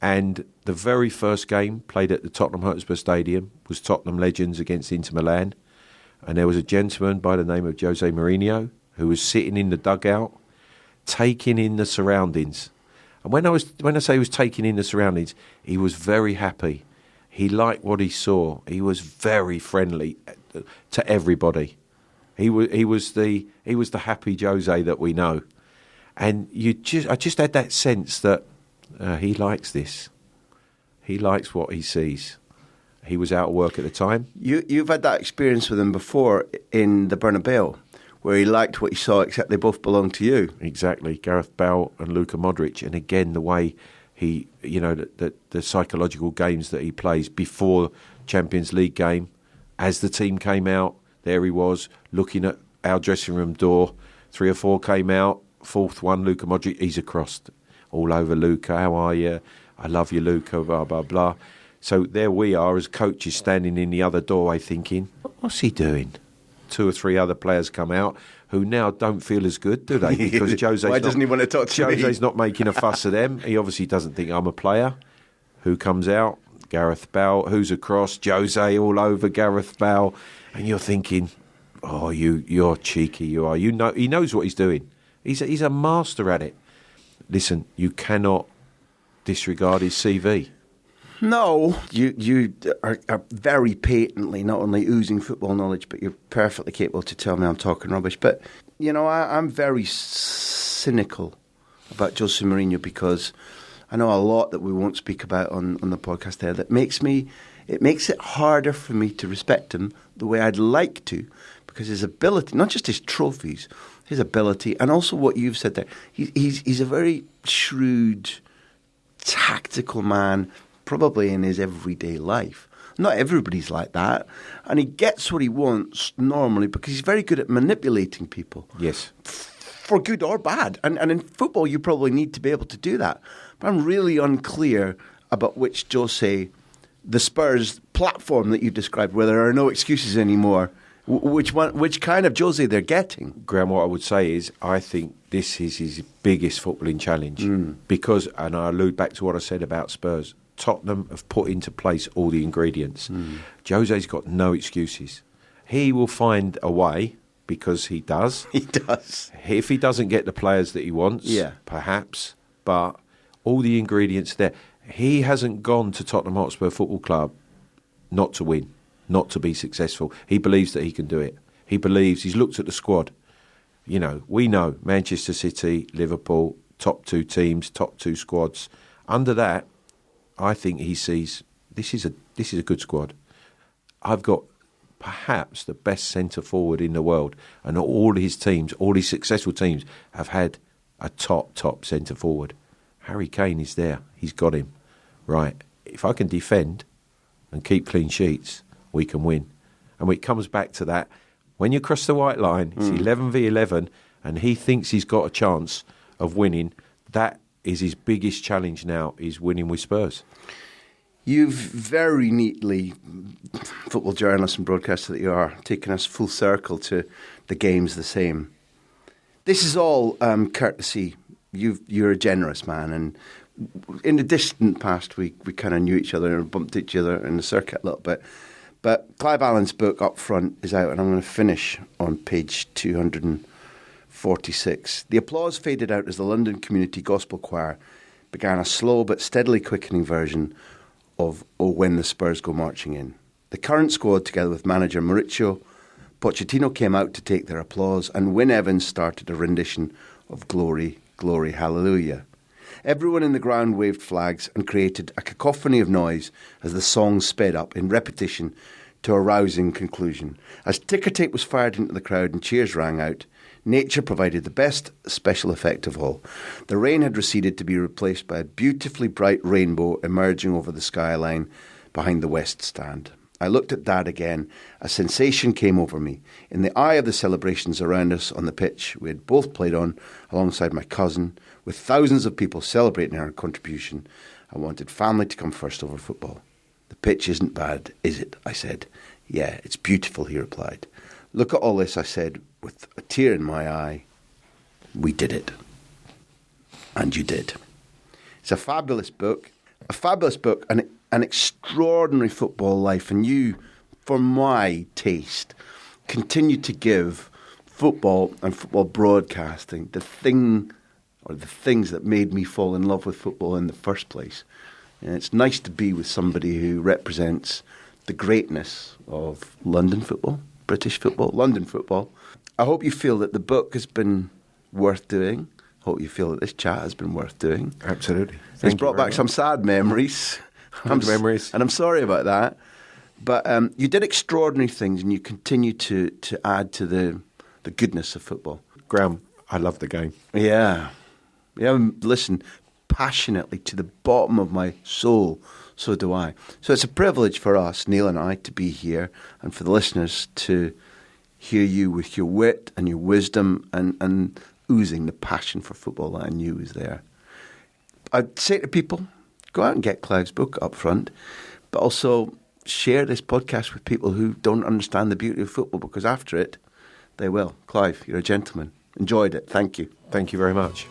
And the very first game played at the Tottenham Hotspur Stadium was Tottenham Legends against Inter Milan. And there was a gentleman by the name of Jose Mourinho who was sitting in the dugout, taking in the surroundings. And when I say he was taking in the surroundings, he was very happy. He liked what he saw. He was very friendly to everybody. He was the happy Jose that we know, and I just had that sense that he likes this. He likes what he sees. He was out of work at the time. You've had that experience with him before in the Bernabeu, where he liked what he saw, except they both belonged to you. Exactly, Gareth Bale and Luka Modric, and again the way he, the psychological games that he plays before Champions League game, as the team came out. There he was, looking at our dressing room door. 3 or 4 came out. 4th one, Luka Modric. He's across all over Luka. How are you? I love you, Luka, blah, blah, blah. So there we are as coaches standing in the other doorway thinking, what's he doing? 2 or 3 other players come out who now don't feel as good, do they? Because Why doesn't he want to talk to me? Jose's not making a fuss of them. He obviously doesn't think I'm a player. Who comes out? Gareth Bale. Who's across? Jose all over Gareth Bale. And you're thinking, oh, you're cheeky, you are. He knows what he's doing. He's a master at it. Listen, you cannot disregard his CV. No, you are very patently not only oozing football knowledge, but you're perfectly capable to tell me I'm talking rubbish. But, I'm very cynical about Jose Mourinho because I know a lot that we won't speak about on the podcast there that makes it harder for me to respect him the way I'd like to, because his ability, not just his trophies, his ability, and also what you've said there, he's a very shrewd, tactical man, probably in his everyday life. Not everybody's like that, and he gets what he wants normally because he's very good at manipulating people. Yes. For good or bad. And in football, you probably need to be able to do that. But I'm really unclear about which Jose, the Spurs platform that you've described, where there are no excuses anymore, which kind of Jose they're getting. Graham, what I would say is I think this is his biggest footballing challenge because, and I allude back to what I said about Spurs, Tottenham have put into place all the ingredients. Jose's got no excuses. He will find a way because he does. He does. If he doesn't get the players that he wants, perhaps, but all the ingredients there. He hasn't gone to Tottenham Hotspur Football Club not to win, not to be successful. He believes that he can do it. He believes, he's looked at the squad. We know Manchester City, Liverpool, top 2 teams, top 2 squads. Under that, I think he sees this is a good squad. I've got perhaps the best centre forward in the world, and all his teams, all his successful teams, have had a top centre forward. Harry Kane is there. He's got him. Right. If I can defend and keep clean sheets, we can win. And when it comes back to that, when you cross the white line, it's 11v11, and he thinks he's got a chance of winning. That is his biggest challenge now, is winning with Spurs. You've very neatly, football journalist and broadcaster that you are, taken us full circle to the game's the same. This is all courtesy. You're a generous man, and in the distant past, we kind of knew each other and bumped each other in the circuit a little bit. But Clive Allen's book Up Front is out, and I'm going to finish on page 246. The applause faded out as the London Community Gospel Choir began a slow but steadily quickening version of "Oh When the Spurs Go Marching In." The current squad, together with manager Mauricio Pochettino, came out to take their applause, and Wyn Evans started a rendition of "Glory, Glory, Hallelujah." Everyone in the ground waved flags and created a cacophony of noise as the song sped up in repetition to a rousing conclusion. As ticker tape was fired into the crowd and cheers rang out, nature provided the best special effect of all. The rain had receded to be replaced by a beautifully bright rainbow emerging over the skyline behind the West Stand. I looked at Dad again. A sensation came over me. In the eye of the celebrations around us on the pitch we had both played on alongside my cousin, with thousands of people celebrating our contribution, I wanted family to come first over football. The pitch isn't bad, is it? I said. Yeah, it's beautiful, he replied. Look at all this, I said, with a tear in my eye. We did it. And you did. It's a fabulous book, and an extraordinary football life. And you, for my taste, continue to give football and football broadcasting the things that made me fall in love with football in the first place. And it's nice to be with somebody who represents the greatness of London football, British football, London football. I hope you feel that the book has been worth doing. I hope you feel that this chat has been worth doing. Absolutely. It's brought back some sad memories. Memories. And I'm sorry about that. But you did extraordinary things, and you continue to add to the goodness of football. Graham, I love the game. Yeah. Listen, passionately to the bottom of my soul, so do I. So it's a privilege for us, Neil and I, to be here, and for the listeners to hear you with your wit and your wisdom and oozing the passion for football that I knew was there. I'd say to people, go out and get Clive's book up front, but also share this podcast with people who don't understand the beauty of football, because after it, they will. Clive, you're a gentleman. Enjoyed it. Thank you. Thank you very much.